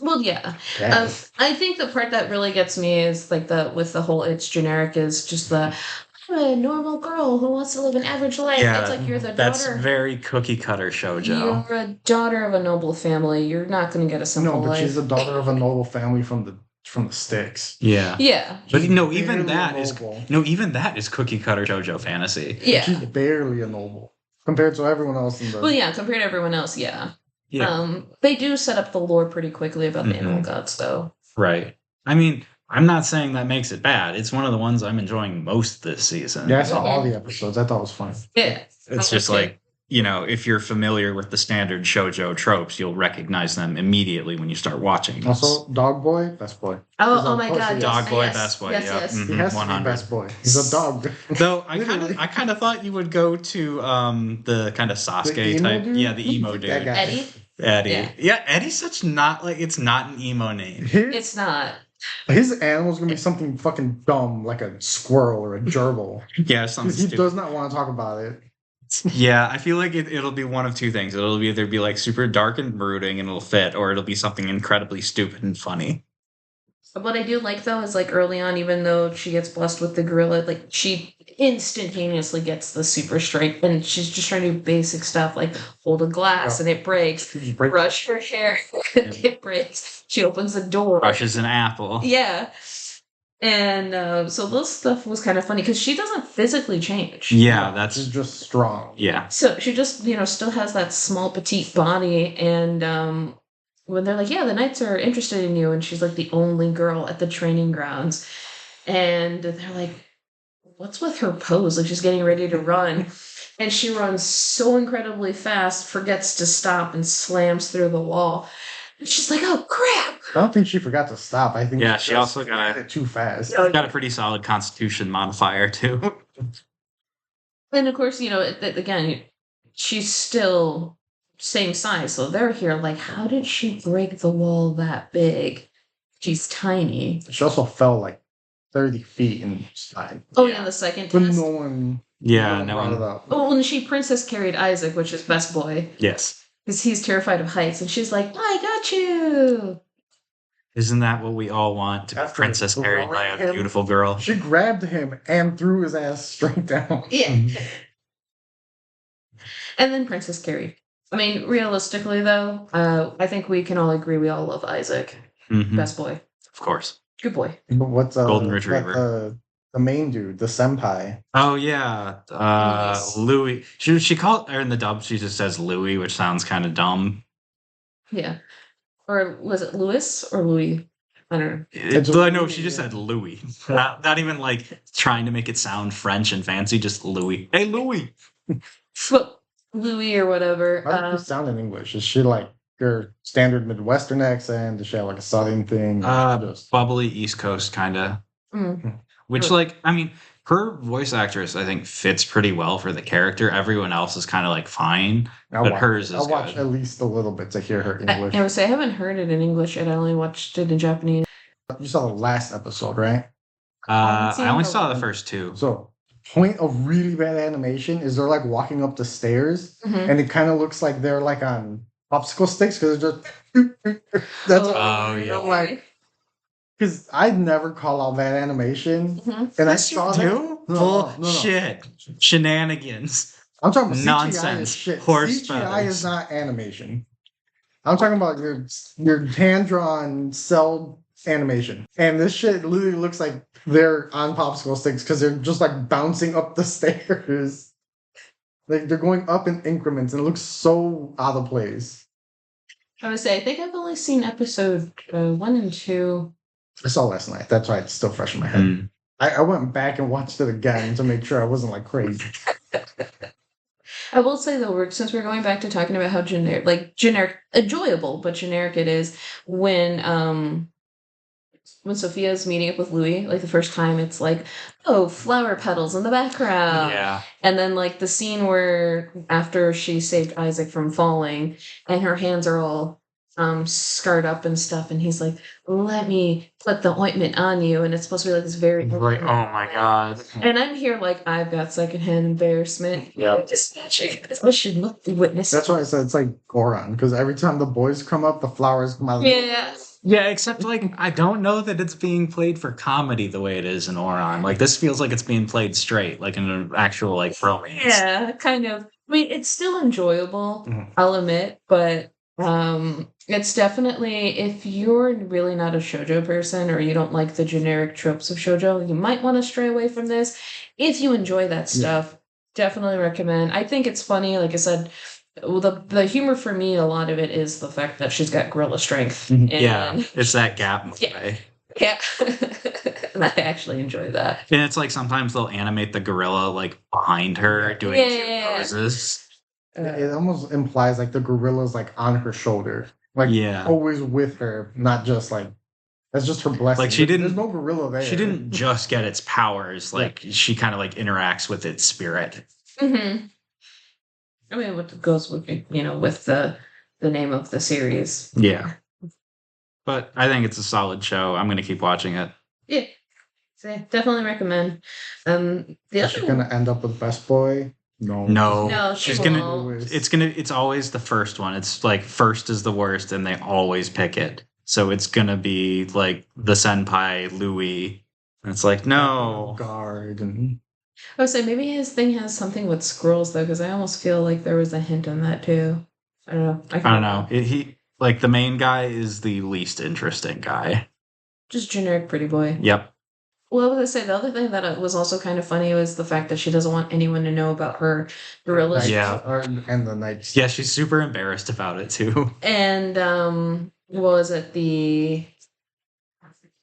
S3: Well, yeah.
S1: Yes.
S3: I think the part that really gets me is like with the whole it's generic is just I'm a normal girl who wants to live an average life.
S2: Yeah,
S3: it's like you're the
S2: that's
S3: daughter.
S2: very cookie cutter shoujo.
S3: You're a daughter of a noble family. You're not going to get a simple
S1: No, but
S3: life.
S1: she's the daughter of a noble family from the sticks.
S2: Yeah.
S3: Yeah.
S2: But
S1: She's
S2: even
S1: barely
S2: that is cookie cutter shoujo fantasy.
S3: Yeah.
S1: She's barely a noble compared to everyone else in the.
S3: Well, yeah, compared to everyone else, yeah.
S2: Yeah.
S3: They do set up the lore pretty quickly about the
S2: Mhm.
S3: animal gods, though.
S2: Right. I mean, I'm not saying that makes it bad. It's one of the ones I'm enjoying most this season.
S1: Yeah, I saw all the episodes. I thought it was fun.
S3: Yeah.
S2: It's just like, if you're familiar with the standard shoujo tropes, you'll recognize them immediately when you start watching this.
S1: Also, Dog Boy, best boy.
S3: Oh my god.
S1: Yes.
S2: Dog boy,
S3: yes,
S2: best boy.
S3: Yes,
S2: Yep.
S3: yes.
S1: He has to be
S2: 100.
S1: best boy. He's a dog.
S2: Though I kind of thought you would go to the kind of Sasuke
S1: The emo
S2: type.
S1: dude?
S2: Yeah, the emo dude.
S1: That guy.
S3: Eddie?
S2: Eddie. Yeah, Eddie's such not like it's not an emo name.
S3: It's not.
S1: His animal's gonna be something fucking dumb, like a squirrel or a gerbil.
S2: Yeah, something
S1: Because he
S2: stupid.
S1: does not want to talk about it.
S2: Yeah, I feel like it'll be one of two things. It'll either be like super dark and brooding and it'll fit, or it'll be something incredibly stupid and funny.
S3: What I do like though is like early on, even though she gets blessed with the gorilla, like she instantaneously gets the super strength, and she's just trying to do basic stuff like hold a glass and it breaks, brush her hair and it breaks. She opens the door,
S2: Crushes an apple.
S3: Yeah, and so this stuff was kind of funny because she doesn't physically change.
S2: Yeah, that's
S1: She's just strong.
S2: yeah.
S3: So she just, still has that small petite body, and when they're like, yeah, the knights are interested in you, and she's like the only girl at the training grounds, and they're like, what's with her pose? Like she's getting ready to run, and she runs so incredibly fast, forgets to stop, and slams through the wall. And she's like, oh crap!
S1: I don't think she forgot to stop. I think
S2: she also got
S1: it too fast.
S2: got a pretty solid Constitution modifier too.
S3: And of course, again, she's still same size, so they're here like, how did she break the wall that big? She's tiny.
S1: She also fell like 30 feet inside.
S3: Oh yeah, the second
S1: But
S3: test.
S1: no one.
S2: Yeah,
S1: brought it up.
S3: Oh, and she princess carried Isaac, which is best boy,
S2: Yes.
S3: because he's terrified of heights, and she's like, I got you.
S2: Isn't that what we all want? To be
S1: After
S2: princess carried by a
S1: him,
S2: beautiful girl.
S1: She grabbed him and threw his ass straight down.
S3: Yeah. And then princess carried. I mean, realistically though, I think we can all agree we all love Isaac.
S2: Mhm.
S3: Best boy.
S2: Of course.
S3: Good boy.
S1: But what's
S2: Golden Retriever.
S1: The main dude, the senpai.
S2: Oh yeah, Louis. She called, or in the dub she just says Louis, which sounds kind of dumb.
S3: Yeah. Or was it Louis or Louis? I don't
S1: It's
S2: No, she just said Louis. Not even like trying to make it sound French and fancy, just Louis. Hey, Louis.
S3: know. Louis or whatever.
S1: How does she sound in English? Is she like your standard Midwestern accent? Does she have like a Southern thing?
S2: Bubbly East Coast kind of. Which, like, I mean, her voice actress, I think, fits pretty well for the character. Everyone else is kind of like fine, but hers is
S1: I'll watch
S2: good.
S1: at least a little bit to hear her English.
S3: I would say I haven't heard it in English yet. I only watched it in Japanese.
S1: You saw the last episode, right?
S2: I only saw the first two.
S1: So, point of really bad animation is they're like walking up the stairs, and it kind of looks like they're like on popsicle sticks because they're just. That's
S2: yeah.
S1: I'm like. Because I'd never call out bad animation, and I saw that.
S2: Bullshit. Shenanigans.
S1: I'm talking about
S2: Nonsense.
S1: CGI is shit.
S2: Horse
S1: CGI
S2: feathers.
S1: is not animation. I'm talking about your hand drawn cell animation, and this shit literally looks like they're on popsicle sticks because they're just like bouncing up the stairs. Like they're going up in increments, and it looks so out of place.
S3: I would say I think I've only seen episode 1 and 2.
S1: I saw last night. That's why it's still fresh in my head. I went back and watched it again to make sure I wasn't like crazy.
S3: I will say though, since we're going back to talking about how generic, enjoyable but generic it is when Sophia's meeting up with Louis, like the first time, it's like, oh, flower petals in the background.
S2: Yeah.
S3: And then like the scene where after she saved Isaac from falling and her hands are all scarred up and stuff, and he's like, let me put the ointment on you, and it's supposed to be like this very
S2: Like, oh my god.
S3: and I'm here like I've got secondhand embarrassment.
S2: Yeah.
S3: Just watching this. I should look the witness.
S1: That's why I said it's like Goron, because every time the boys come up, the flowers come out.
S3: Yeah.
S2: Yeah, except like I don't know that it's being played for comedy the way it is in Oron. Like this feels like it's being played straight, like in an actual like romance.
S3: Yeah, kind of. I mean, it's still enjoyable, I'll admit, but it's definitely, if you're really not a shoujo person or you don't like the generic tropes of shoujo, you might want to stray away from this. If you enjoy that stuff, definitely recommend. I think it's funny, like I said, well, the humor for me, a lot of it is the fact that she's got gorilla strength. And,
S2: Yeah, it's that gap movie.
S3: Yeah. And I actually enjoy that.
S2: And it's like sometimes they'll animate the gorilla like behind her doing cute poses.
S1: It almost implies like the gorilla's like on her shoulder, like always with her, not just like that's just her blessing.
S2: Like
S1: there's no gorilla there.
S2: She didn't just get its powers. Like she kind of like interacts with its spirit.
S3: Mm-hmm. I mean, what goes with with the name of the series.
S2: Yeah, but I think it's a solid show. I'm gonna keep watching it.
S3: Yeah, so definitely recommend. The
S1: Is she gonna end up with Best Boy? No.
S3: No, she
S2: she's
S3: won't.
S2: it's always the first one. It's like first is the worst, and they always pick it. So it's gonna be like the senpai Louis. And it's like, no.
S1: Guard and
S3: I would say maybe his thing has something with scrolls though, because I almost feel like there was a hint on that too. I don't know.
S2: I don't know. He like the main guy is the least interesting guy.
S3: Just generic pretty boy.
S2: Yep.
S3: Well, I was gonna say the other thing that was also kind of funny was the fact that she doesn't want anyone to know about her gorilla.
S1: Night-
S2: Yeah.
S1: and the night.
S2: Yeah, she's super embarrassed about it too.
S3: And what was it? The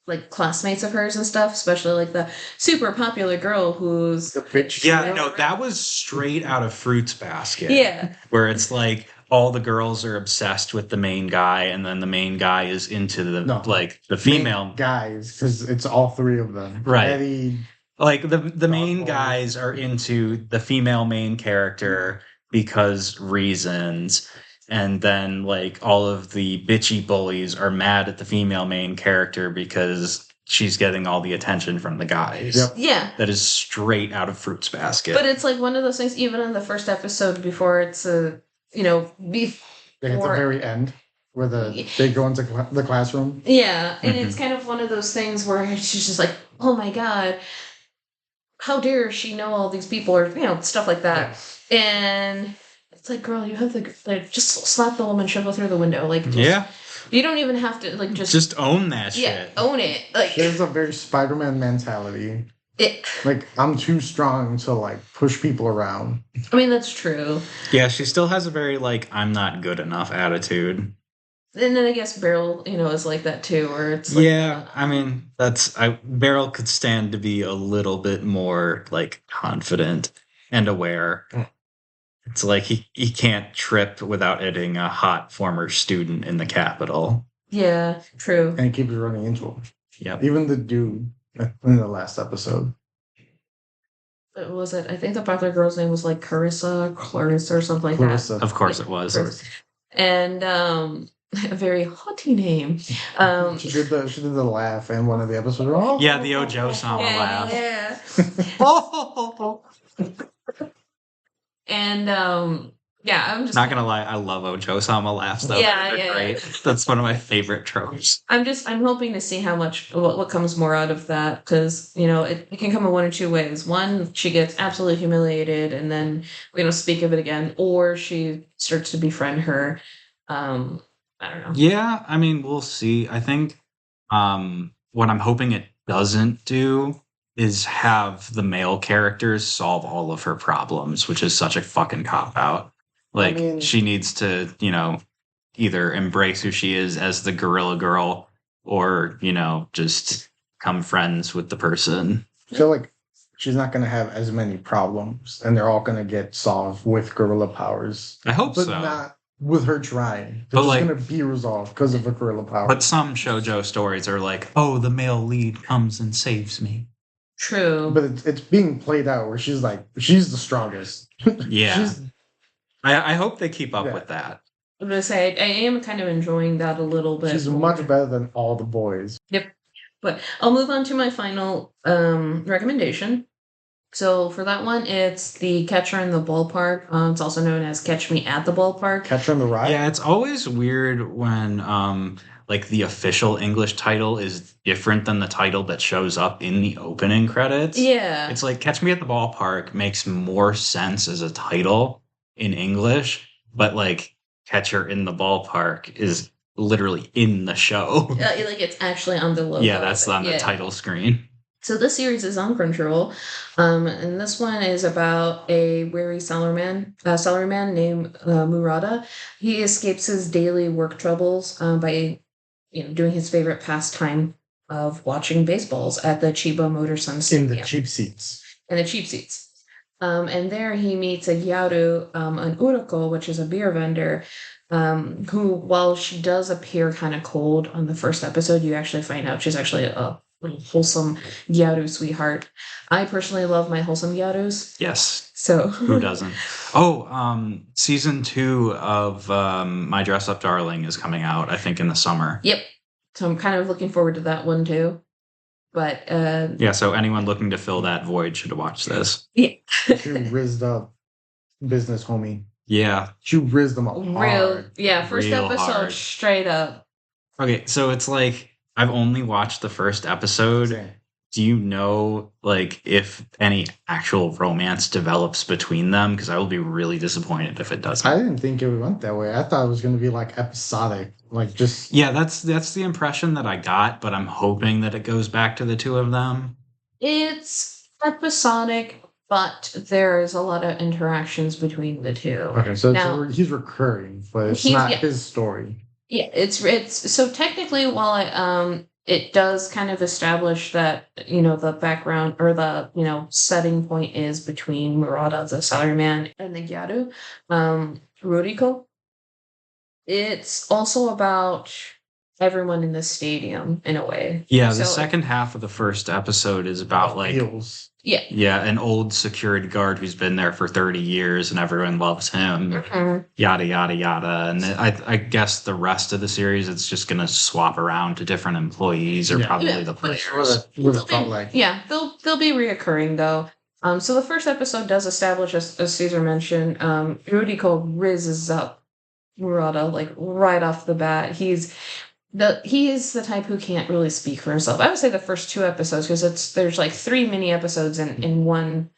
S3: like classmates of hers and stuff, especially like the super popular girl who's
S1: The bitch.
S2: Yeah, no, that was straight out of Fruits Basket.
S3: yeah.
S2: Where it's like all the girls are obsessed with the main guy, and then the main guy is into the
S1: No.
S2: like the female
S1: guys, because it's all three of them.
S2: Right.
S1: Eddie,
S2: like the main
S1: Boy.
S2: guys are into the female main character because reasons, and then like all of the bitchy bullies are mad at the female main character because she's getting all the attention from the guys.
S1: Yep.
S3: Yeah.
S2: That is straight out of Fruits Basket.
S3: But it's like one of those things, even in the first episode before it's a,
S1: like at the
S3: before.
S1: very end, where they go into the classroom.
S3: Yeah, and
S2: Mhm.
S3: it's kind of one of those things where she's just like, oh my god, how dare she know all these people, or, stuff like that. And it's like, girl, you have to like, just slap the woman, shove her through the window. Like,
S2: yeah,
S3: you don't even have to, like,
S2: just own that shit.
S3: own it. Like,
S1: There's a very Spider-Man mentality.
S3: it,
S1: Like, I'm too strong to like push people around.
S3: I mean, that's true.
S2: Yeah, she still has a very like I'm not good enough attitude.
S3: And then I guess Beryl, is like that too, where it's like,
S2: Yeah, I mean Beryl could stand to be a little bit more like confident and aware.
S1: Mm.
S2: It's like he can't trip without hitting a hot former student in the Capitol.
S3: yeah, true.
S1: And he keeps running into him.
S2: Yep.
S1: Even the dude in the last episode.
S3: What was it? I think the popular girl's name was like Clarissa or something like that.
S1: Clarissa.
S2: Of course it was.
S1: Clarissa.
S3: And a very haughty name.
S1: She did the laugh in one of the episodes. Oh,
S2: Yeah, the Ojo-sama laugh.
S3: Yeah. And I'm just
S2: Not gonna lie, I love Ojo-sama laughs though.
S3: Yeah,
S2: They're
S3: yeah.
S2: great. That's one of my favorite tropes.
S3: I'm hoping to see how much what comes more out of that, because it can come in one or two ways. One, she gets absolutely humiliated and then we don't speak of it again, or she starts to befriend her. I don't know.
S2: Yeah, I mean, we'll see. I think what I'm hoping it doesn't do is have the male characters solve all of her problems, which is such a fucking cop-out. Like,
S1: I mean-
S2: she needs to, either embrace who she is as the gorilla girl or, just become friends with the person.
S1: I feel like she's not going to have as many problems, and they're all going to get solved with gorilla powers.
S2: I hope
S1: But
S2: so.
S1: not with her trying.
S2: But,
S1: They're
S2: like-
S1: just going to be resolved because of her gorilla powers.
S2: But some shoujo stories are like, oh, the male lead comes and saves me.
S3: True.
S1: But it's being played out where she's the strongest.
S2: Yeah.
S1: She's,
S2: I hope they keep up
S1: Yeah.
S2: with that.
S3: I'm gonna say I am kind of enjoying that a little bit.
S1: she's
S3: more.
S1: much better than all the boys.
S3: But I'll move on to my final recommendation. So for that one, it's the Catcher in the Ballpark. It's also known as Catch Me at the Ballpark.
S1: Catcher in the Rye.
S2: Yeah, it's always weird when like the official English title is different than the title that shows up in the opening credits.
S3: Yeah.
S2: It's like Catch Me at the Ballpark makes more sense as a title in English, but like Catcher in the Ballpark is literally in the show.
S3: Like it's actually on the logo.
S2: Yeah, that's
S3: of it.
S2: on the
S3: Yeah.
S2: title screen.
S3: So this series is on Crunchyroll, and this one is about a weary salaryman named Murata. He escapes his daily work troubles by, doing his favorite pastime of watching baseballs at the Chiba Motor Sun
S1: In
S3: Stadium.
S1: the cheap seats.
S3: And the cheap seats. And there he meets a Gyaru, an Urako, which is a beer vendor, who, while she does appear kind of cold on the first episode, you actually find out she's actually a little wholesome Gyaru sweetheart. I personally love my wholesome Gyarus.
S2: Yes.
S3: So
S2: Who doesn't? Oh, season 2 of My Dress Up Darling is coming out, I think, in the summer.
S3: Yep. So I'm kind of looking forward to that one too. But
S2: Yeah, so anyone looking to fill that void should watch this.
S1: She rizzed up business homie.
S2: Yeah.
S1: She rizzed them up hard.
S3: First
S2: Real
S3: episode,
S2: hard.
S3: straight up.
S2: Okay, so it's like I've only watched the first episode.
S1: Same.
S2: Do you know, like, if any actual romance develops between them? Because I will be really disappointed if it doesn't.
S1: I didn't think it went that way. I thought it was going to be like episodic, like just
S2: Yeah, that's the impression that I got, but I'm hoping that it goes back to the two of them.
S3: It's episodic, but there is a lot of interactions between the two.
S1: okay. So
S3: Now-
S1: he's recurring, but it's
S3: He's-
S1: not
S3: yeah.
S1: his story.
S3: Yeah, it's so technically while it does kind of establish that, the background or the, setting point is between Murata, the salaryman, and the Gyaru, Ruriko. It's also about everyone in the stadium in a way.
S2: Yeah, the
S3: So-
S2: second half of the first episode is about like
S1: Feels.
S3: Yeah.
S2: an old security guard who's been there for 30 years and everyone loves him.
S3: Mhm.
S2: Yada yada yada. And I guess the rest of the series it's just gonna swap around to different employees or
S1: Yeah.
S2: probably
S3: Yeah,
S2: the
S3: but-
S2: players.
S1: What it felt like.
S3: Yeah, they'll be reoccurring though. So the first episode does establish, as Cesar mentioned, Ruriko rizzes up Murata like right off the bat. He is the type who can't really speak for himself. I would say the first 2 episodes because there's like 3 mini episodes in one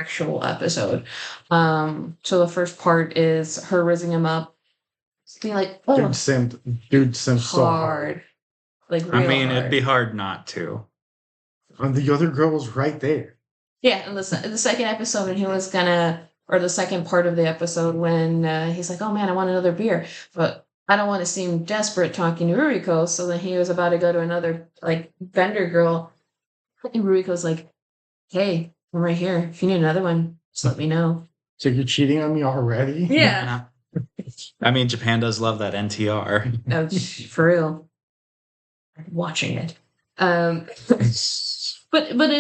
S3: actual episode. So the first part is her rizzing him up, being like, "Oh,
S1: Dude simped so hard.
S3: like real
S2: I mean,
S3: hard.
S2: it'd be hard not to.
S1: And the other girl was right there.
S3: Yeah, and the second episode, and he was gonna, or the second part of the episode when he's like, "Oh man, I want another beer," but I don't want to seem desperate talking to Ruriko, so then he was about to go to another like vendor girl, and Ruriko's like, "Hey, I'm right here. If you need another one, just let me know."
S1: So you're cheating on me already?
S3: Yeah,
S2: I mean, Japan does love that NTR.
S3: no, for real. Watching it, but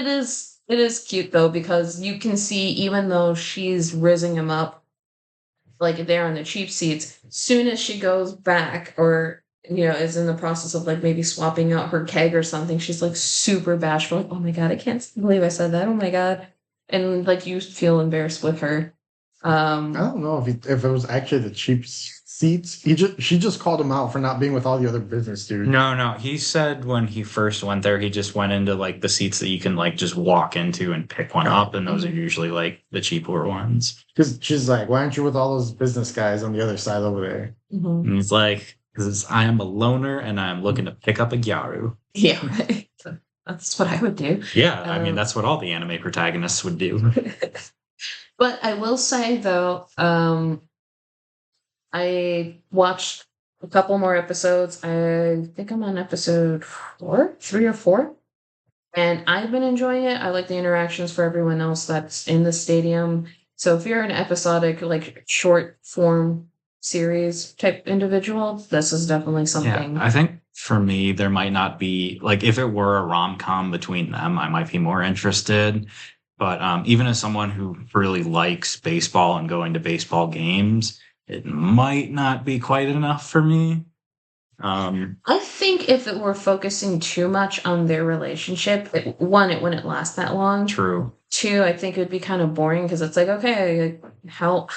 S3: it is cute though because you can see even though she's rizzing him up like there on the cheap seats, soon as she goes back or is in the process of like maybe swapping out her keg or something, she's like super bashful, like, "Oh my god, I can't believe I said that, oh my god," and like you feel embarrassed with her.
S1: I don't know if it was actually the cheap seats. She just called him out for not being with all the other business dudes.
S2: No. He said when he first went there, he just went into like the seats that you can like just walk into and pick one up, and those are usually like the cheaper ones.
S1: Because she's like, why aren't you with all those business guys on the other side over there?
S3: Mhm.
S2: And he's like, because I am a loner and I'm looking to pick up a gyaru.
S3: Yeah, right. That's what I would do.
S2: Yeah, I mean, that's what all the anime protagonists would do.
S3: But I will say though, I watched a couple more episodes. I think I'm on episode 3 or 4. And I've been enjoying it. I like the interactions for everyone else that's in the stadium. So if you're an episodic, like short form series type individual, this is definitely something.
S2: Yeah, I think for me, there might not be, like, if it were a rom-com between them, I might be more interested. But even as someone who really likes baseball and going to baseball games, it might not be quite enough for me.
S3: I think if it were focusing too much on their relationship, it wouldn't last that long.
S2: True.
S3: 2, I think it would be kind of boring because it's like, okay, how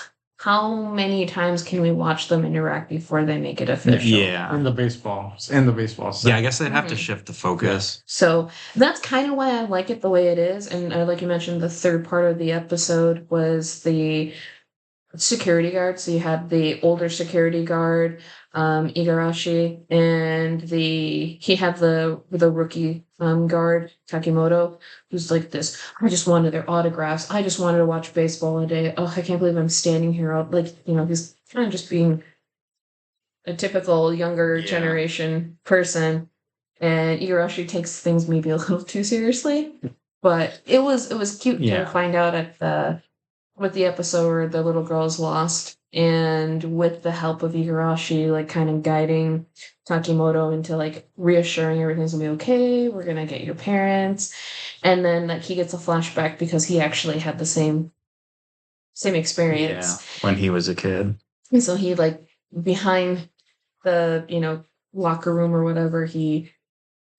S3: many times can we watch them interact before they make it official?
S2: Yeah.
S1: In the baseball.
S2: Yeah, I guess they'd have to
S3: Mhm.
S2: shift the focus.
S3: So that's kind of why I like it the way it is. And like you mentioned, the third part of the episode was the security guard. So you had the older security guard, Igarashi, and he had the rookie guard, Takimoto, who's like this, "I just wanted their autographs. I just wanted to watch baseball a day. Oh, I can't believe I'm standing here." Like, he's kind of just being a typical younger
S2: Yeah.
S3: generation person. And Igarashi takes things maybe a little too seriously. But it was cute
S2: Yeah.
S3: to find out with the episode where the little girl is lost, and with the help of Igarashi, like kind of guiding Takimoto into like reassuring everything's gonna be okay, we're gonna get your parents, and then like he gets a flashback because he actually had the same experience.
S2: Yeah, when he was a kid.
S3: And so he like behind the locker room or whatever, he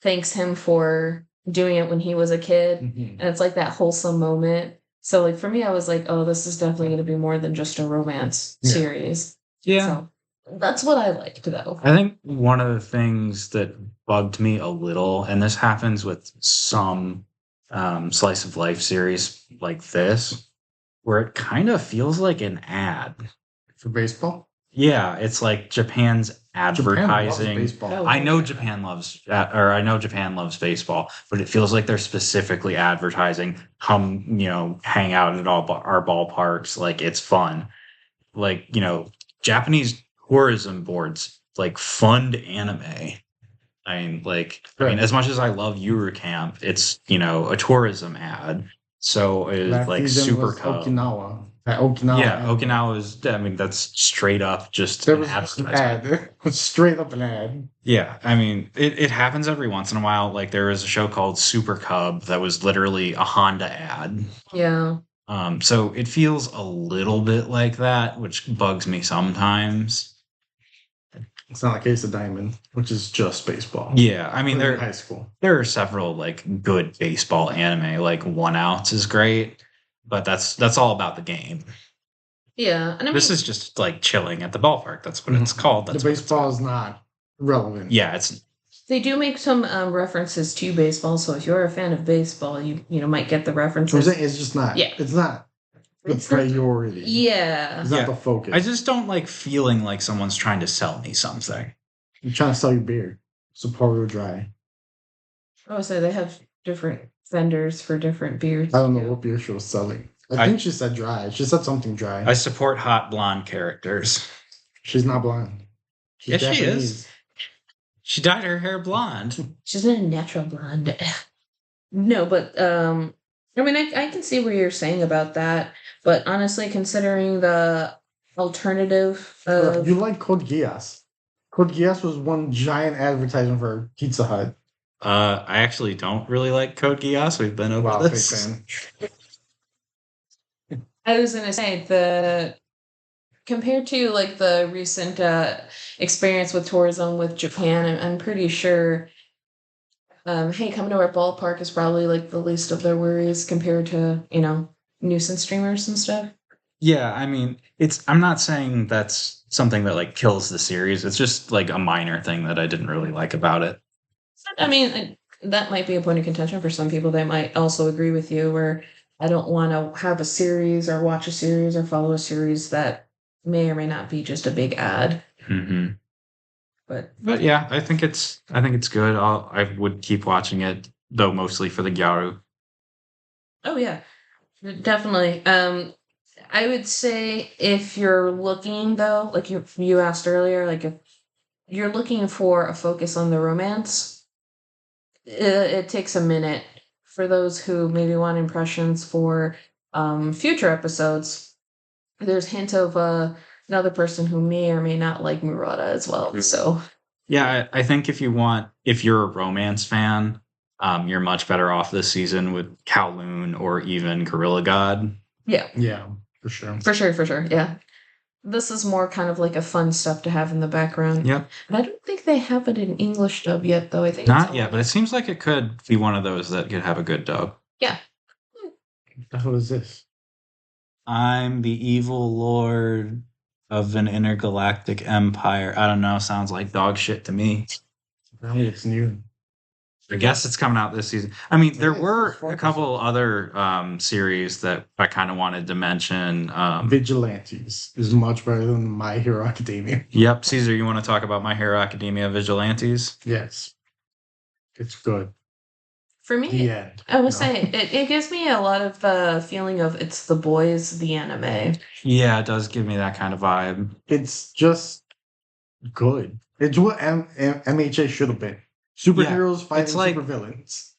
S3: thanks him for doing it when he was a kid,
S1: Mhm.
S3: and it's like that wholesome moment. So, like, for me, I was like, oh, this is definitely going to be more than just a romance
S1: Yeah.
S3: series.
S2: Yeah.
S3: So, that's what I liked, though.
S2: I think one of the things that bugged me a little, and this happens with some slice of life series like this, where it kind of feels like an ad.
S1: For baseball?
S2: Yeah, it's like Japan's
S1: Japan loves
S2: advertising.
S1: baseball.
S3: Oh.
S2: I know Japan loves, or I know Japan loves baseball, but it feels like they're specifically advertising. Come, hang out at all our ballparks. Like it's fun. Like Japanese tourism boards like fund anime.
S1: Right.
S2: As much as I love Eurocamp, it's a tourism ad. So it's
S1: Last
S2: like
S1: season
S2: Super
S1: was
S2: Cub.
S1: Okinawa. Okinawa.
S2: Yeah,
S1: anime.
S2: Okinawa is. I mean, that's straight up just
S1: There
S2: an
S1: was an
S2: advertisement.
S1: ad. It was straight up an ad.
S2: Yeah, I mean, it happens every once in a while. Like there was a show called Super Cub that was literally a Honda ad.
S3: Yeah.
S2: So it feels a little bit like that, which bugs me sometimes.
S1: It's not like Ace of Diamond, which is just baseball.
S2: Yeah, I mean,
S1: But in high school.
S2: there are several like good baseball anime. Like 1 Ounce is great, but that's all about the game.
S3: Yeah. And I mean,
S2: This is just like chilling at the ballpark. That's what it's called. That's
S1: the
S2: what it's
S1: baseball
S2: called.
S1: is not relevant.
S2: Yeah, it's
S3: they do make some references to baseball. So if you're a fan of baseball, you might get the
S1: I'm
S3: references.
S1: saying it's just not.
S3: Yeah.
S1: It's not the
S3: It's not-
S1: priority.
S3: Yeah.
S1: It's not the focus.
S2: I just don't like feeling like someone's trying to sell me something.
S1: You're trying to sell your beer. Sapporo Dry.
S3: Oh, so they have different vendors for different beers.
S1: I don't know
S3: too.
S1: what beer she was selling. I think she said dry. She said something dry.
S2: I support hot blonde characters.
S1: She's not blonde. She's
S2: Yes, she
S1: Japanese.
S2: is. She dyed her hair blonde.
S3: She's not a natural blonde. No, but I mean, I can see what you're saying about that, but honestly, considering the alternative of
S1: You like Code Geass. Code Geass was one giant advertisement for Pizza Hut.
S2: I actually don't really like Code Geass. We've been over
S1: Wow, big
S2: this.
S1: fan.
S3: I was gonna say the compared to like the recent experience with tourism with Japan, I'm pretty sure. Hey, coming to our ballpark is probably like the least of their worries compared to nuisance streamers and stuff.
S2: Yeah, I mean, I'm not saying that's something that like kills the series. It's just like a minor thing that I didn't really like about it.
S3: I mean, that might be a point of contention for some people. They might also agree with you where I don't want to have a series or watch a series or follow a series that may or may not be just a big ad.
S2: Mm-hmm.
S3: But
S2: yeah, I think it's good. I would keep watching it though, mostly for the Gyaru.
S3: oh yeah, definitely. I would say if you're looking though, like you asked earlier, like if you're looking for a focus on the romance, it takes a minute. For those who maybe want impressions for future episodes, there's hint of another person who may or may not like Murata as well. So
S2: Yeah, I think if you're a romance fan, you're much better off this season with Kowloon or even Gorilla God.
S3: yeah,
S1: For sure.
S3: for sure, yeah. This is more kind of like a fun stuff to have in the background.
S2: Yep.
S3: And I don't think they have it in English dub yet, though. I think
S2: Not yet, but it seems like it could be one of those that could have a good dub.
S3: Yeah.
S1: What the hell is this?
S2: I'm the evil lord of an intergalactic empire. I don't know, sounds like dog shit to me.
S1: Apparently it's new.
S2: I guess it's coming out this season. I mean, there
S1: It is.
S2: were
S1: It's
S2: a couple other series that I kind of wanted to mention.
S1: Vigilantes is much better than My Hero Academia.
S2: Yep, Cesar, you want to talk about My Hero Academia Vigilantes?
S1: Yes. It's good.
S3: For me,
S1: The end.
S3: I would
S1: No.
S3: say it gives me a lot of the feeling of it's the boys, the anime.
S2: Yeah, it does give me that kind of vibe.
S1: It's just good. It's what MHA should have been. Superheroes fighting
S2: it's like-
S1: supervillains.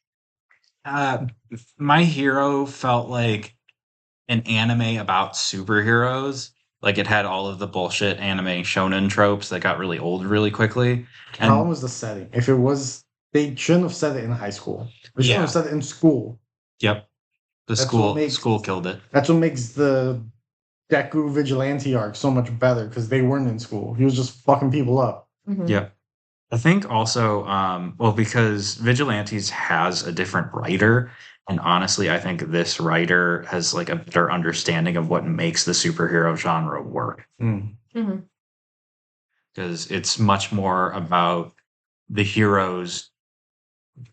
S2: My Hero felt like an anime about superheroes. Like it had all of the bullshit anime shonen tropes that got really old really quickly.
S1: The problem was the setting. If it was, they shouldn't have said it in high school. They shouldn't
S2: Yeah.
S1: have said it in school.
S2: Yep, the
S1: That's
S2: school
S1: what makes-
S2: school killed it.
S1: That's what makes the Deku Vigilante arc so much better because they weren't in school. He was just fucking people up.
S3: Mhm.
S2: Yep. I think also, because Vigilantes has a different writer, And honestly, I think this writer has like a better understanding of what makes the superhero genre work.
S3: Mm-hmm.
S2: Because it's much more about the heroes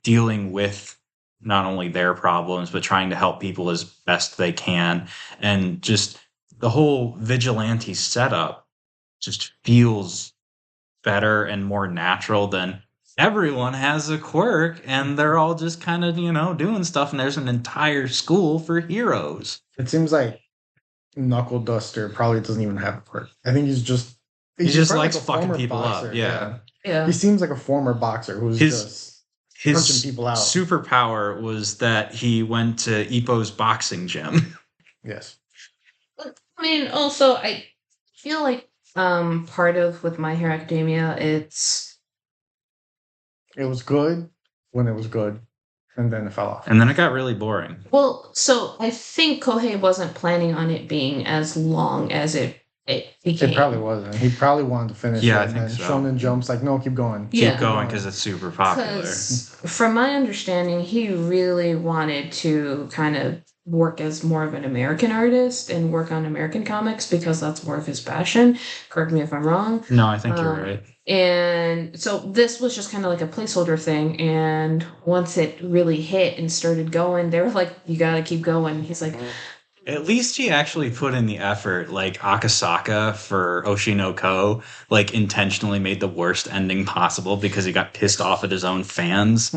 S2: dealing with not only their problems, but trying to help people as best they can. And just the whole vigilante setup just feels better and more natural than everyone has a quirk and they're all just kind of, doing stuff. And there's an entire school for heroes.
S1: It seems like Knuckle Duster probably doesn't even have a quirk. I think he just
S2: likes
S1: a
S2: fucking
S1: former
S2: people
S1: boxer,
S2: up. Yeah.
S1: He seems like a former boxer who's just punching people out.
S2: His superpower was that he went to Ippo's boxing gym.
S1: Yes.
S3: I mean, also, I feel like part of with My Hero Academia,
S1: it was good when it was good, and then it fell off.
S2: And then it got really boring.
S3: Well, so I think Kohei wasn't planning on it being as long as it became.
S1: It probably wasn't. He probably wanted to finish it.
S2: I think so.
S1: Shonen Jump's like, no, keep going.
S2: Keep going because it's super popular.
S3: From my understanding, he really wanted to kind of work as more of an American artist and work on American comics because that's more of his passion. Correct me if I'm wrong.
S2: No, I think you're right.
S3: And so this was just kind of like a placeholder thing. And once it really hit and started going, they were like, you got to keep going. He's like...
S2: At least he actually put in the effort. Like Akasaka for Oshinoko, like intentionally made the worst ending possible because he got pissed off at his own fans.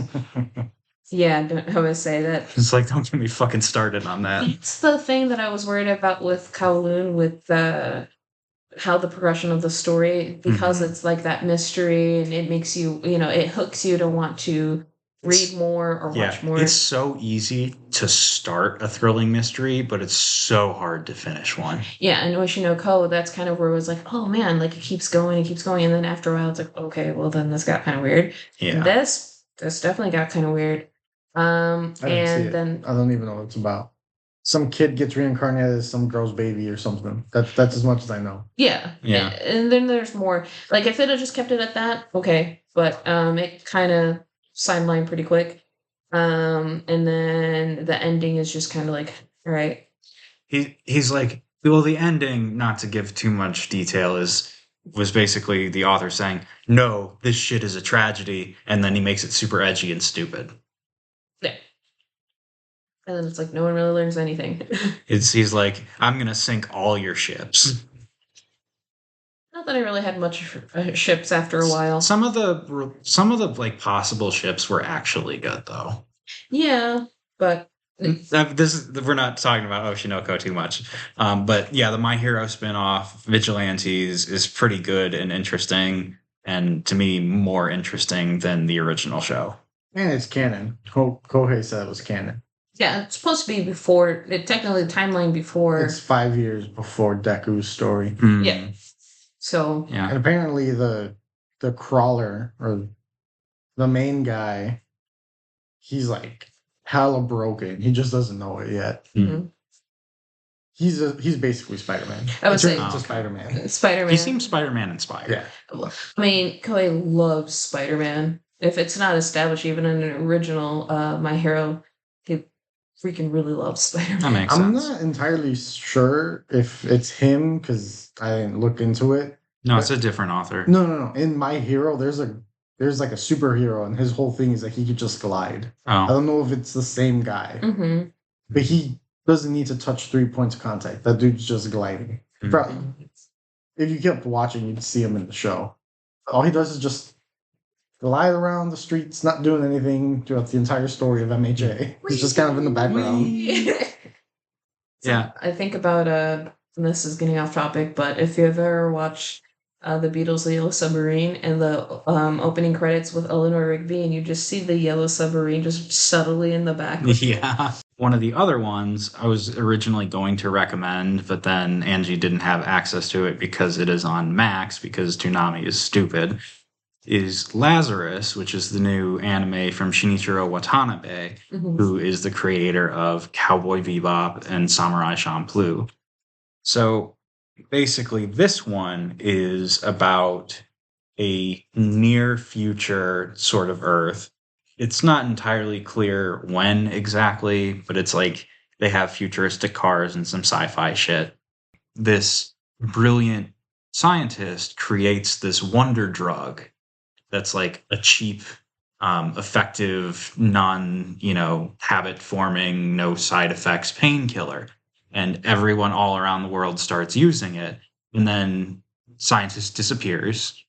S3: Yeah, I would say that.
S2: It's like, don't get me fucking started on that.
S3: It's the thing that I was worried about with Kowloon, with how the progression of the story, because it's like that mystery and it makes you, it hooks you to want to read more or watch more.
S2: It's so easy to start a thrilling mystery, but it's so hard to finish one.
S3: Yeah, and Oshinoko, that's kind of where it was like, oh man, like it keeps going, and then after a while it's like, okay, well then this got kind of weird.
S2: Yeah.
S3: This definitely got kind of weird.
S1: I don't even know what it's about. Some kid gets reincarnated as some girl's baby or something. That's as much as I know.
S3: Yeah. And then there's more. Like if it had just kept it at that, okay. But it kind of sidelined pretty quick. And then the ending is just kind of like, all right.
S2: He's like, well, the ending, not to give too much detail, was basically the author saying, no, this shit is a tragedy, and then he makes it super edgy and stupid.
S3: Yeah. And then it's like no one really learns anything.
S2: He's like, I'm gonna sink all your ships.
S3: Not that I really had much ships after a while.
S2: Some of the like possible ships were actually good though.
S3: Yeah, but
S2: we're not talking about Oshinoko too much. But yeah, the My Hero spinoff, Vigilantes, is pretty good and interesting, and to me more interesting than the original show.
S1: And it's canon. Kohei said it was canon.
S3: Yeah, it's supposed to be before, technically the timeline before.
S1: It's 5 years before Deku's story.
S3: Yeah. So.
S2: Yeah.
S1: And apparently the crawler, or the main guy, he's like hella broken. He just doesn't know it yet.
S3: Mm-hmm.
S1: He's basically Spider-Man.
S3: I would say
S1: Spider-Man.
S3: Spider-Man.
S2: He seems Spider-Man inspired.
S1: Yeah.
S3: I mean, Kohei loves Spider-Man. If it's not established even in an original My Hero, he freaking really loves Spider-Man.
S2: That makes sense.
S1: I'm not entirely sure if it's him because I didn't look into it.
S2: No, it's a different author.
S1: No. In My Hero, there's like a superhero, and his whole thing is that he could just glide.
S2: Oh.
S1: I don't know if it's the same guy, but he doesn't need to touch 3 points of contact. That dude's just gliding.
S2: Mm-hmm.
S1: Probably, if you kept watching, you'd see him in the show. All he does is just glide around the streets, not doing anything throughout the entire story of MHA. He's just kind of in the background.
S2: Yeah.
S3: I think about, and this is getting off topic, but if you've ever watched the Beatles' The Yellow Submarine and the opening credits with Eleanor Rigby, and you just see the yellow submarine just subtly in the back.
S2: Yeah. One of the other ones I was originally going to recommend, but then Angie didn't have access to it because it is on Max, because Toonami is stupid, is Lazarus, which is the new anime from Shinichiro Watanabe, who is the creator of Cowboy Bebop and Samurai Champloo. So basically, this one is about a near future sort of Earth it's not entirely clear when exactly, but it's like they have futuristic cars and some sci-fi shit. This brilliant scientist creates this wonder drug that's like a cheap, effective, habit forming, no side effects painkiller. And everyone all around the world starts using it. And then scientist disappears.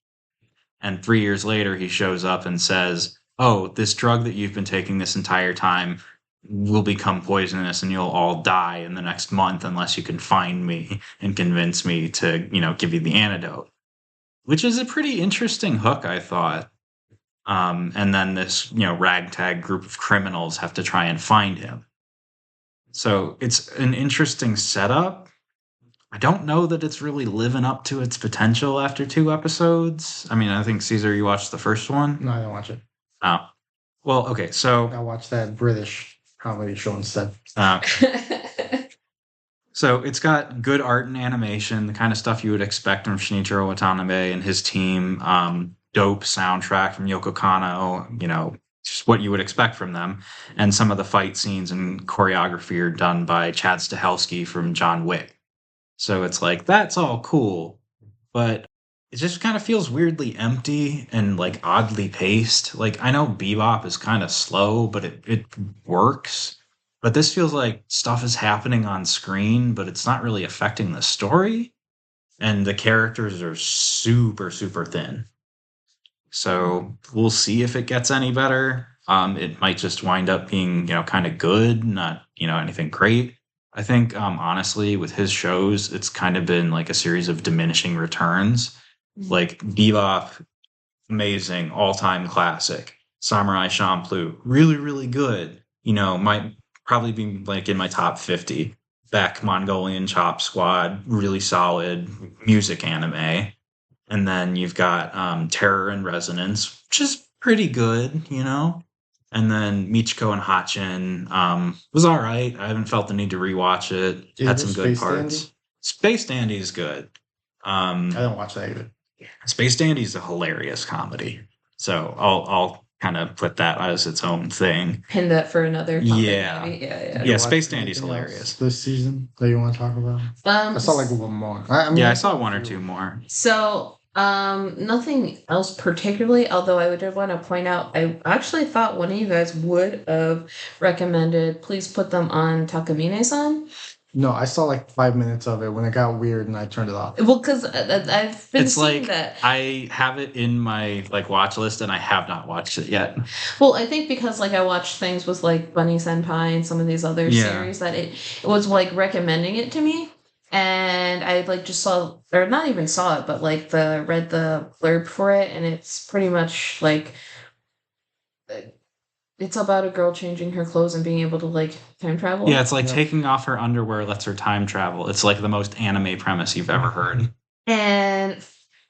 S2: And 3 years later, he shows up and says, "Oh, this drug that you've been taking this entire time will become poisonous and you'll all die in the next month unless you can find me and convince me to, give you the antidote." Which is a pretty interesting hook, I thought. And then this, ragtag group of criminals have to try and find him. So it's an interesting setup. I don't know that it's really living up to its potential after 2 episodes. I mean, I think, Cesar, you watched the first one?
S1: No, I didn't watch it.
S2: Oh. Well, okay, so...
S1: I watched that British comedy show instead.
S2: So it's got good art and animation, the kind of stuff you would expect from Shinichiro Watanabe and his team. Dope soundtrack from Yoko Kanno, just what you would expect from them. And some of the fight scenes and choreography are done by Chad Stahelski from John Wick. So it's like, that's all cool, but it just kind of feels weirdly empty and like oddly paced. Like, I know Bebop is kind of slow, but it works. But this feels like stuff is happening on screen, but it's not really affecting the story. And the characters are super, super thin. So we'll see if it gets any better. It might just wind up being, kind of good, not, anything great. I think, honestly, with his shows, it's kind of been like a series of diminishing returns. Like Bebop, amazing, all-time classic. Samurai Champloo, really, really good. Might probably be like in my top 50. Beck, Mongolian Chop Squad, really solid music anime. And then you've got Terror and Resonance, which is pretty good, And then Michiko and Hatchin was all right. I haven't felt the need to rewatch it. Had some good parts. Dandy? Space Dandy is good.
S1: I don't watch that either.
S2: Space Dandy is a hilarious comedy. So I'll kind of put that as its own thing.
S3: Pin that for another topic.
S2: Yeah.
S3: Maybe. Yeah.
S2: Yeah, Space Dandy's hilarious.
S1: This season that you want to talk about? I saw like one more. I
S2: saw one or two more.
S3: So nothing else particularly, although I did want to point out, I actually thought one of you guys would have recommended please put them on Takamine-san.
S1: No, I saw like 5 minutes of it when it got weird and I turned it off.
S3: Well, because I've been seeing that.
S2: I have it in my watch list and I have not watched it yet.
S3: Well, I think because I watched things with Bunny Senpai and some of these other series that it was recommending it to me. And I just saw, or not even saw it, but read the blurb for it, and it's pretty much it's about a girl changing her clothes and being able to time travel.
S2: Yeah, it's taking off her underwear lets her time travel. It's the most anime premise you've ever heard.
S3: And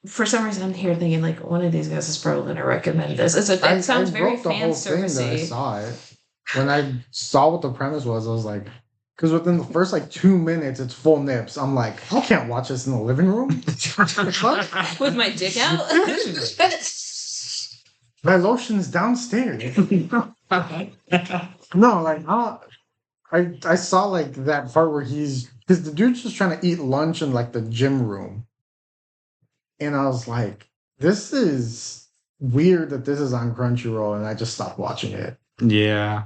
S3: for some reason, I'm here thinking one of these guys is probably going to recommend this. It sounds very fan servicey.
S1: I saw it. When I saw what the premise was, I was like. Because within the first 2 minutes, it's full nips. I'm like, I can't watch this in the living room.
S3: With my dick out?
S1: My lotion's downstairs. No, I saw that part where because the dude's just trying to eat lunch in the gym room. And I was like, this is weird that this is on Crunchyroll, and I just stopped watching it.
S2: Yeah.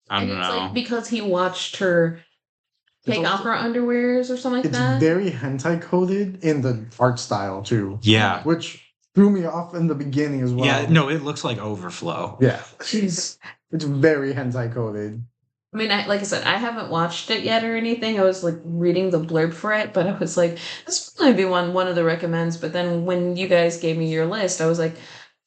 S2: I don't know.
S3: Because he watched her take off her underwears or something like that?
S1: It's very hentai coded in the art style, too.
S2: Yeah.
S1: Which threw me off in the beginning as well.
S2: Yeah, no, it looks like Overflow.
S1: Yeah. It's very hentai coded.
S3: I mean, like I said, I haven't watched it yet or anything. I was reading the blurb for it, but I was this might be one of the recommends. But then when you guys gave me your list, I was like,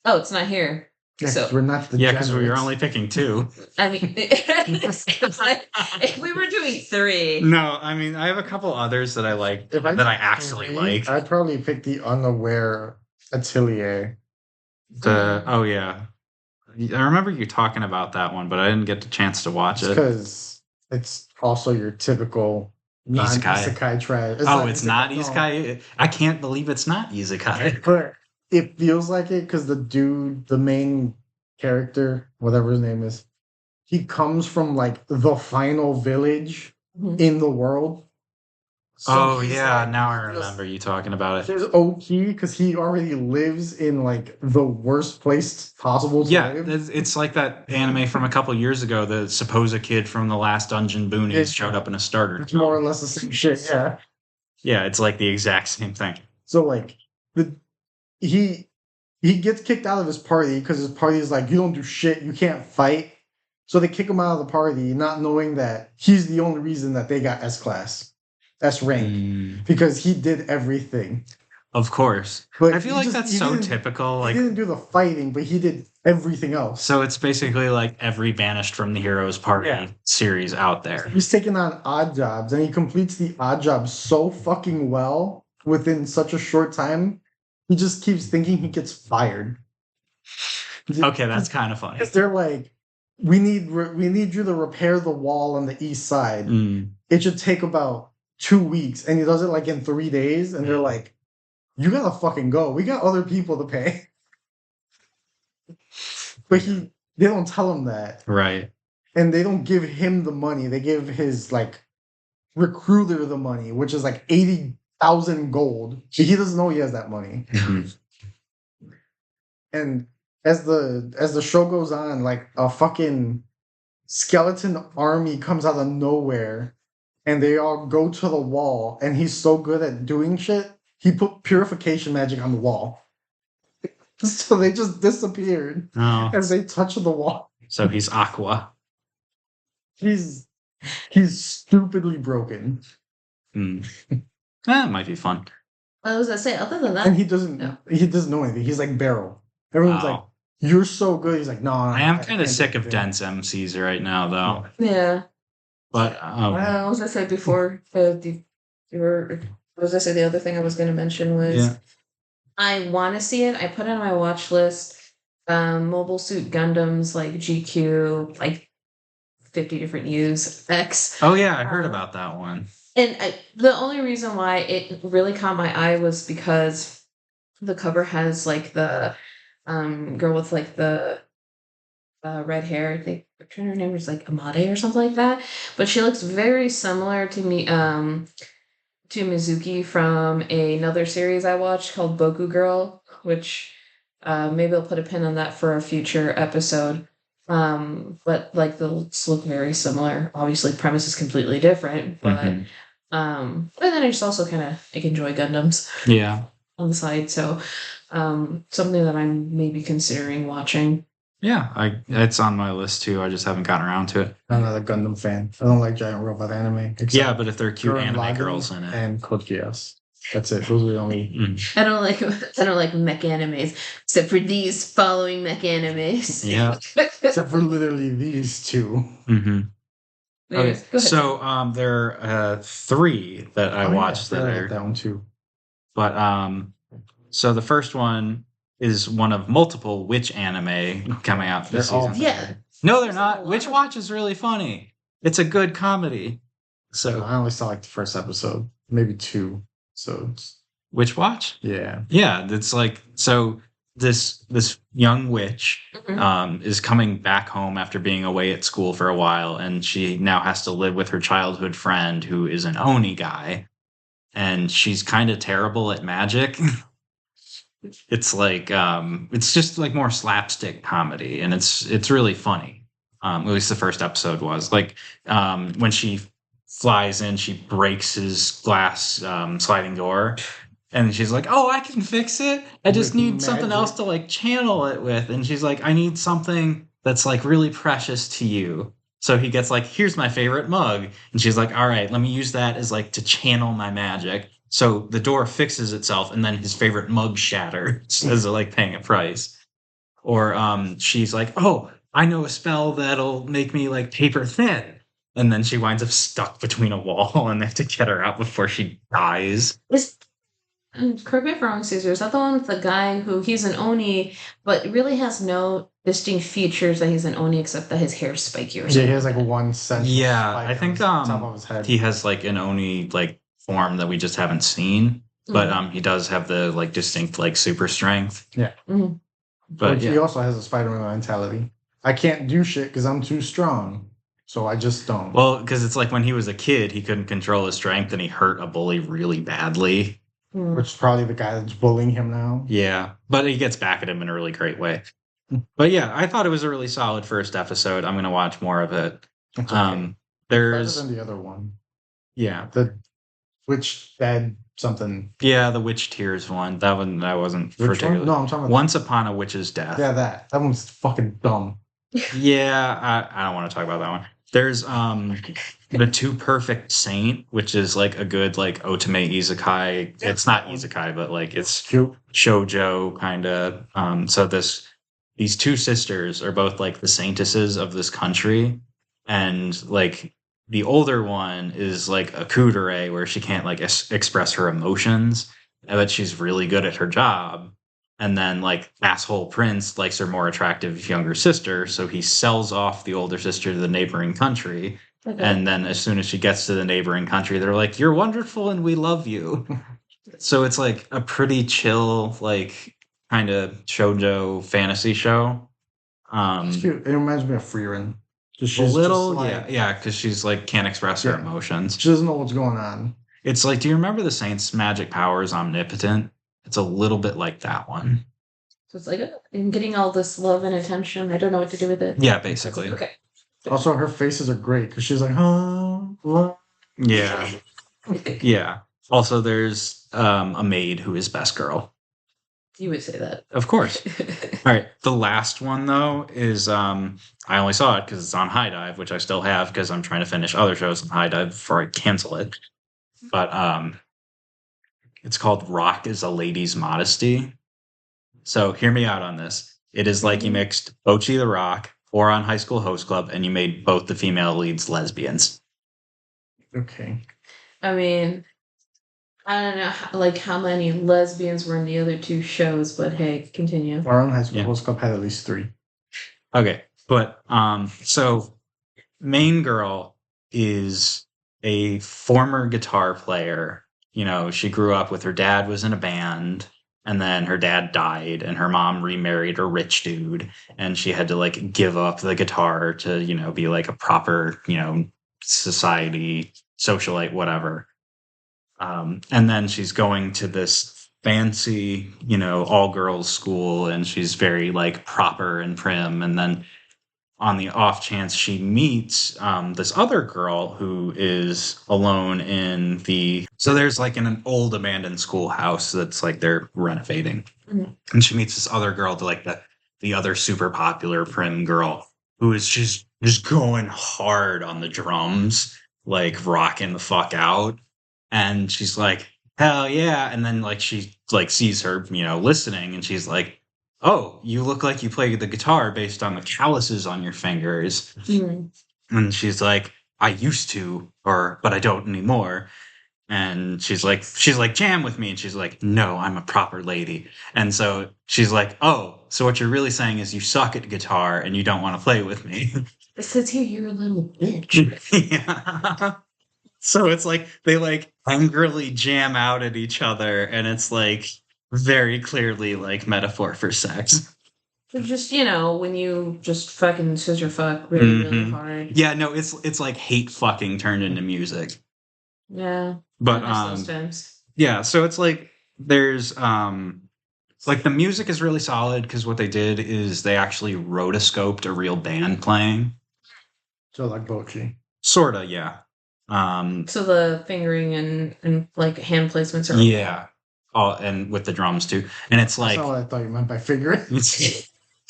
S3: oh, it's not here.
S1: Yeah,
S3: so
S1: we're not the
S2: because we were only picking 2.
S3: I mean, if we were doing 3.
S2: No, I mean, I have a couple others that I like that I actually like.
S1: I'd probably pick the Unaware Atelier.
S2: Oh yeah, I remember you talking about that one, but I didn't get the chance to watch it
S1: because it's also your typical non-isekai trash.
S2: It's not isekai. I can't believe it's not isekai.
S1: But it feels like it because the main character, whatever his name is, he comes from like the final village
S3: Mhm.
S1: in the world. So he's,
S2: yeah,
S1: like,
S2: now I
S1: just-
S2: remember you talking about it.
S1: There's OP because he already lives in like the worst place possible to
S2: Yeah,
S1: live.
S2: it's like that anime from a couple years ago. The supposed kid from the last Dungeon Boonies
S1: Yeah.
S2: showed up in a starter.
S1: It's more or less the same shit. Yeah.
S2: Yeah, it's like the exact same thing.
S1: So like he gets kicked out of his party because his party is like, you don't do shit, you can't fight. So they kick him out of the party, not knowing that he's the only reason that they got S class, S rank, because he did everything.
S2: Of course.
S1: But
S2: I feel like that's so typical.
S1: He
S2: Like,
S1: didn't do the fighting, but he did everything else.
S2: so it's basically like every Banished from the Heroes Party
S1: Yeah.
S2: series out there.
S1: He's taking on odd jobs, and he completes the odd job so fucking well within such a short time. He just keeps thinking he gets fired.
S2: Okay, that's kind of funny.
S1: Because they're like, we need you to repair the wall on the east side. It should take about 2 weeks, and he does it like in 3 days. And they're like, you gotta fucking go. We got other people to pay. But they don't tell him that,
S2: Right.
S1: and they don't give him the money. They give his like recruiter the money, which is like 80,000 gold. He doesn't know he has that money. And as the show goes on, like a fucking skeleton army comes out of nowhere, and they all go to the wall. And he's so good at doing shit, he put purification magic on the wall, so they just disappeared
S2: Oh,
S1: as they touch the wall.
S2: so he's Aqua.
S1: He's stupidly broken,
S2: That might be fun.
S3: I was gonna say, other than that,
S1: and he doesn't
S3: No.
S1: know anything. He's like Barrel. Everyone's like,
S2: Wow.
S1: you're so good. He's like, no,
S2: I am kind
S1: can't
S2: of
S1: do
S2: sick of
S1: anything."
S2: dense MCs right now, though.
S3: yeah.
S2: But
S3: I was gonna say before the other thing I was gonna mention was
S2: yeah.
S3: I want to see it. I put it on my watch list. Mobile Suit Gundams like GQ, like 50 different U's X.
S2: Oh yeah, I heard about that one.
S3: And the only reason why it really caught my eye was because the cover has like the girl with like the red hair. I think her name is like Amade or something like that. But she looks very similar to me to Mizuki from another series I watched called Boku Girl, which maybe I'll put a pin on that for a future episode. But like the looks look very similar. Obviously, premise is completely different, but and then I just also kind of enjoy Gundams
S2: Yeah.
S3: on the side, so something that I'm maybe considering watching.
S2: Yeah, it's on my list too. I just haven't gotten around to it.
S1: I'm not a Gundam fan. I don't like giant robot anime.
S2: Yeah, but if they're cute
S1: Gurren
S2: anime
S1: Lagann
S2: girls in it.
S1: and Code Geass. That's it. Those are the only.
S3: I don't like mech animes, except for these following mech animes.
S2: Yeah.
S1: Except for literally these two.
S2: Okay.
S3: Go ahead.
S2: So there are 3 that I watched
S1: I
S2: that
S1: like
S2: are,
S1: that one too.
S2: but so the first one is one of multiple witch anime coming out this
S1: They're all
S2: season.
S3: Yeah.
S2: No, they're
S3: There's
S2: not.
S3: a lot
S2: Witch
S3: of-
S2: Watch is really funny. It's a good comedy. So
S1: I only saw like the first episode, maybe 2. So
S2: Witch Watch?
S1: yeah.
S2: Yeah, it's like, so this young witch
S3: Mhm.
S2: is coming back home after being away at school for a while, and she now has to live with her childhood friend who is an Oni guy, and she's kind of terrible at magic. It's like it's just like more slapstick comedy, and it's really funny. At least the first episode was like when she flies in, she breaks his glass sliding door. And she's like, "Oh, I can fix it. I just
S1: With
S2: need something else
S1: magic.
S2: to like channel it with." And she's like, "I need something that's like really precious to you." So he gets like, "Here's my favorite mug." And she's like, "All right, let me use that as like to channel my magic." So the door fixes itself, and then his favorite mug shatters as like paying a price. Or she's like, "Oh, I know a spell that'll make me like paper thin." And then she winds up stuck between a wall, and they have to get her out before she dies.
S3: Correct me if I'm wrong, Cesar. Is that the one with the guy who he's an Oni, but really has no distinct features that he's an Oni except that his hair is spiky or
S1: Yeah,
S3: something?
S1: he has like one central
S2: Yeah,
S1: spike
S2: I
S1: on
S2: think
S1: the top of his head.
S2: he has like an Oni like form that we just haven't seen, but he does have the like distinct like super strength.
S3: Mhm.
S2: But
S1: He
S2: yeah.
S1: also has a Spider-Man mentality. I can't do shit because I'm too strong, so I just don't.
S2: Well, because it's like when he was a kid, he couldn't control his strength and he hurt a bully really badly.
S1: Which is probably the guy that's bullying him now.
S2: Yeah, but he gets back at him in a really great way. But yeah, I thought it was a really solid first episode. I'm going to watch more of it.
S1: It's okay. Better
S2: There's,
S1: than the other one.
S2: yeah,
S1: The Witch Bad something.
S2: yeah, the Witch Tears one. That wasn't
S1: Which
S2: particularly.
S1: one? No, I'm talking about
S2: Once Upon a Witch's Death.
S1: Yeah, that one's fucking dumb.
S2: Yeah, I don't want to talk about that one. There's The Two Perfect Saint, which is like a good like otome isekai. It's not isekai, but like it's
S1: Cute.
S2: shoujo kind of. So these two sisters are both like the saintesses of this country, and like the older one is like a kudere where she can't like express her emotions, but she's really good at her job. And then like asshole prince likes her more attractive younger sister, so he sells off the older sister to the neighboring country.
S3: Okay.
S2: And then as soon as she gets to the neighboring country, they're like, "You're wonderful and we love you." So it's like a pretty chill, like kind of shoujo fantasy show.
S1: It's cute. It reminds me of Freerin.
S2: A little, yeah, because she's like can't express her emotions.
S1: She doesn't know what's going on.
S2: It's like, do you remember the Saint's magic power is omnipotent? It's a little bit like that one.
S3: So it's like, I'm getting all this love and attention. I don't know what to do with it.
S2: Yeah, basically.
S3: Okay.
S1: Also, her faces are great because she's like,
S2: Yeah. Yeah. Also, there's a maid who is best girl.
S3: You would say that.
S2: Of course. All right. The last one, though, is I only saw it because it's on High Dive, which I still have because I'm trying to finish other shows on High Dive before I cancel it. But it's called Rock is a Lady's Modesty. So hear me out on this. It is like you mixed Bochi the Rock or on High School Host Club and you made both the female leads lesbians.
S1: Okay.
S3: I mean, I don't know how many lesbians were in the other two shows, but hey, continue.
S1: Our own High School Host Club had at least 3.
S2: Okay. But so main girl is a former guitar player. You know, she grew up with her dad was in a band. And then her dad died and her mom remarried a rich dude and she had to like give up the guitar to, you know, be like a proper, you know, society socialite, whatever. And then she's going to this fancy, you know, all girls school and she's very like proper and prim. And then on the off chance she meets this other girl who is alone in so there's like an old abandoned schoolhouse that's like they're renovating.
S3: Mhm.
S2: And she meets this other girl, like the other super popular prim girl who is just going hard on the drums, like rocking the fuck out. And she's like, hell yeah. And then like she like sees her, you know, listening and she's like, oh, you look like you play the guitar based on the calluses on your fingers.
S3: Mm.
S2: And she's like, I used to, but I don't anymore. And she's like, jam with me. And she's like, no, I'm a proper lady. And so she's like, oh, so what you're really saying is you suck at guitar and you don't want to play with me.
S3: It says here you're a little bitch.
S2: Yeah. So it's like they like angrily jam out at each other and it's like very clearly like metaphor for sex.
S3: Just, you know, when you just fucking scissor fuck really hard.
S2: Yeah, no, it's like hate fucking turned into music.
S3: Yeah.
S2: But
S3: those times.
S2: yeah, so it's like there's like the music is really solid because what they did is they actually rotoscoped a real band playing.
S1: So like Bochi.
S2: Sorta, yeah.
S3: So the fingering and like hand placements are
S2: yeah. And with the drums too. And it's like
S1: that's not what I thought you meant by fingering.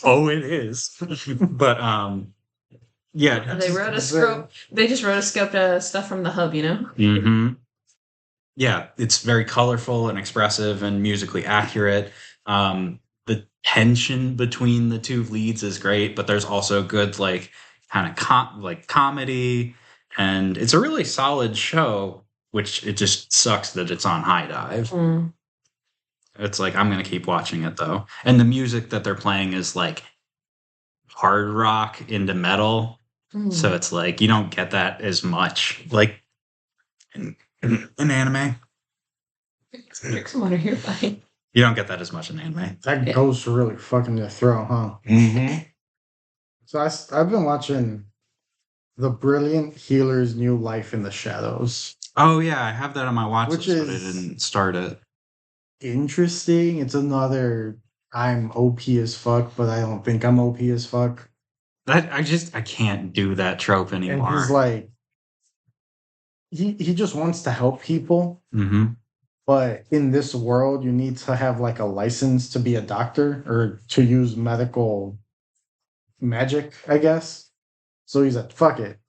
S2: oh, it is. But yeah.
S3: They just rotoscoped stuff from the hub, you know?
S2: Mm-hmm. Yeah, it's very colorful and expressive and musically accurate. The tension between the two leads is great, but there's also good like kind of comedy, and it's a really solid show. Which it just sucks that it's on High Dive.
S3: Mm.
S2: It's like I'm gonna keep watching it though, and the music that they're playing is like hard rock into metal, so it's like you don't get that as much like in anime.
S3: Drink some water here, fine.
S2: You don't get that as much in anime.
S1: That ghost really fucking your throat, huh?
S2: Mm-hmm.
S1: So I've been watching The Brilliant Healer's New Life in the Shadows.
S2: Oh yeah, I have that on my watch
S1: Which
S2: list, but I
S1: is-
S2: didn't start it.
S1: Interesting. It's another I'm OP as fuck, but I don't think I'm OP as fuck.
S2: I can't do that trope
S1: And
S2: anymore.
S1: he's like, he just wants to help people,
S2: Mm-hmm.
S1: but in this world, you need to have like a license to be a doctor or to use medical magic, I guess. So he's like, fuck it.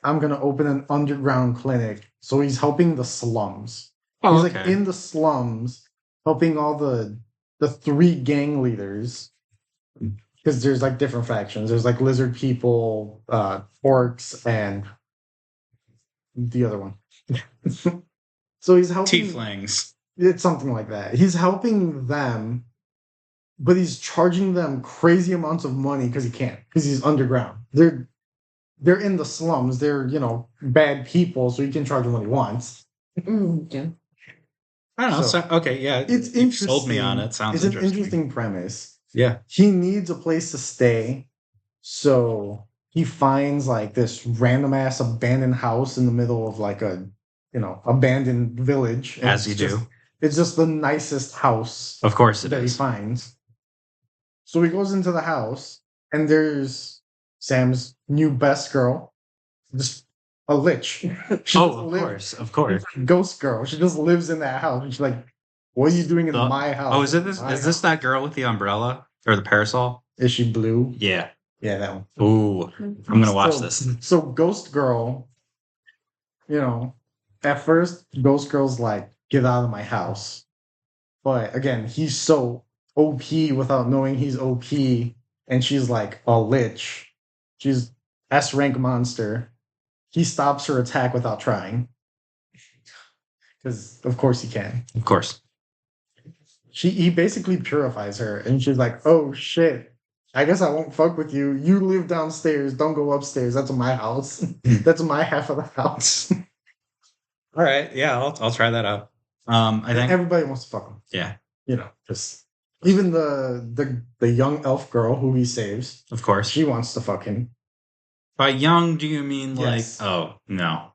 S1: I'm gonna open an underground clinic. So he's helping the slums.
S2: Oh,
S1: He's like in the slums, helping all the 3 gang leaders. Because there's like different factions. There's like lizard people, orcs, and the other one. So he's helping.
S2: Tieflings.
S1: It's something like that. He's helping them, but he's charging them crazy amounts of money because he can't. Because he's underground. They're in the slums. They're bad people, so he can charge them what he wants.
S3: Yeah.
S2: I don't know.
S1: So,
S2: Okay, yeah.
S1: It's
S2: you
S1: interesting.
S2: sold me on it. Sounds
S1: it's
S2: interesting.
S1: an interesting premise.
S2: Yeah.
S1: He needs a place to stay, so he finds like this random ass abandoned house in the middle of like a abandoned village. And
S2: As you do.
S1: It's just the nicest house
S2: Of course it
S1: that he
S2: is.
S1: finds. So he goes into the house, and there's Sam's new best girl, just a lich. She
S2: Oh,
S1: just
S2: of course.
S1: ghost girl. She just lives in that house. And she's like, "What are you doing in my house?"
S2: Oh, is this that girl with the umbrella or the parasol?
S1: Is she blue?
S2: Yeah.
S1: Yeah, that one.
S2: Ooh, I'm gonna watch this.
S1: So Ghost Girl, at first Ghost Girl's like, "Get out of my house," but again, he's so OP without knowing he's OP, and she's like a lich. She's S rank monster. He stops her attack without trying, because of course he can.
S2: Of course.
S1: He basically purifies her, and she's like, "Oh shit, I guess I won't fuck with you. You live downstairs. Don't go upstairs. That's my house. That's my half of the house."
S2: All right. Yeah, I'll try that out. I think
S1: Everybody wants to fuck him.
S2: Yeah,
S1: Just even the young elf girl who he saves,
S2: of course.
S1: she wants to fuck him.
S2: By young, do you mean like?
S1: Yes.
S2: Oh no.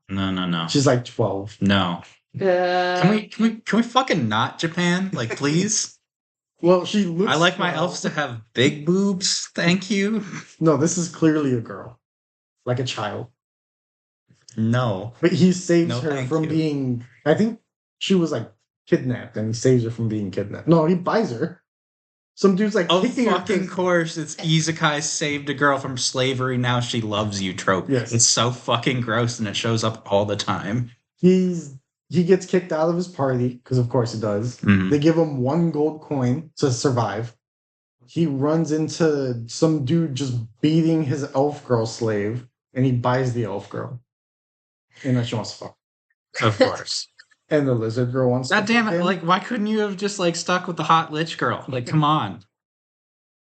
S1: She's like 12.
S2: No. Can we fucking not Japan? Like, please.
S1: Well, she looks.
S2: I like my
S1: 12.
S2: elves to have big boobs. Thank you.
S1: No, this is clearly a girl, like a child.
S2: No.
S1: But he saves
S2: No,
S1: her
S2: thank
S1: from
S2: you.
S1: being. I think she was like kidnapped, and he saves her from being kidnapped. No, he buys her. Some dude's like
S2: Of
S1: kicking her.
S2: fucking course, it's Isekai saved a girl from slavery, now she loves you trope.
S1: Yes.
S2: It's so fucking gross and it shows up all the time.
S1: He gets kicked out of his party because of course he does.
S2: Mhm.
S1: They give him 1 gold coin to survive. He runs into some dude just beating his elf girl slave, and he buys the elf girl. And then she wants to fuck.
S2: Of course.
S1: And the lizard girl wants
S2: God
S1: to
S2: damn
S1: fuck
S2: it,
S1: him.
S2: like why couldn't you have just like stuck with the hot lich girl? Like come on.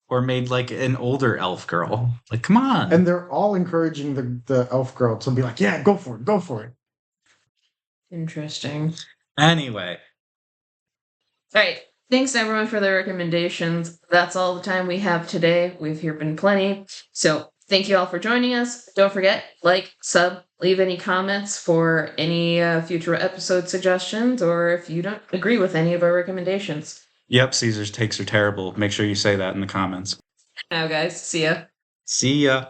S2: Or made like an older elf girl. Like come on.
S1: And they're all encouraging the elf girl to be like, "Yeah, go for it, go for it."
S3: Interesting.
S2: Anyway.
S3: All right. Thanks everyone for the recommendations. That's all the time we have today. We've here been plenty. So thank you all for joining us. Don't forget, like, sub, leave any comments for any future episode suggestions, or if you don't agree with any of our recommendations.
S2: Yep, Caesar's takes are terrible. Make sure you say that in the comments.
S3: Now, guys, see ya.
S2: See ya.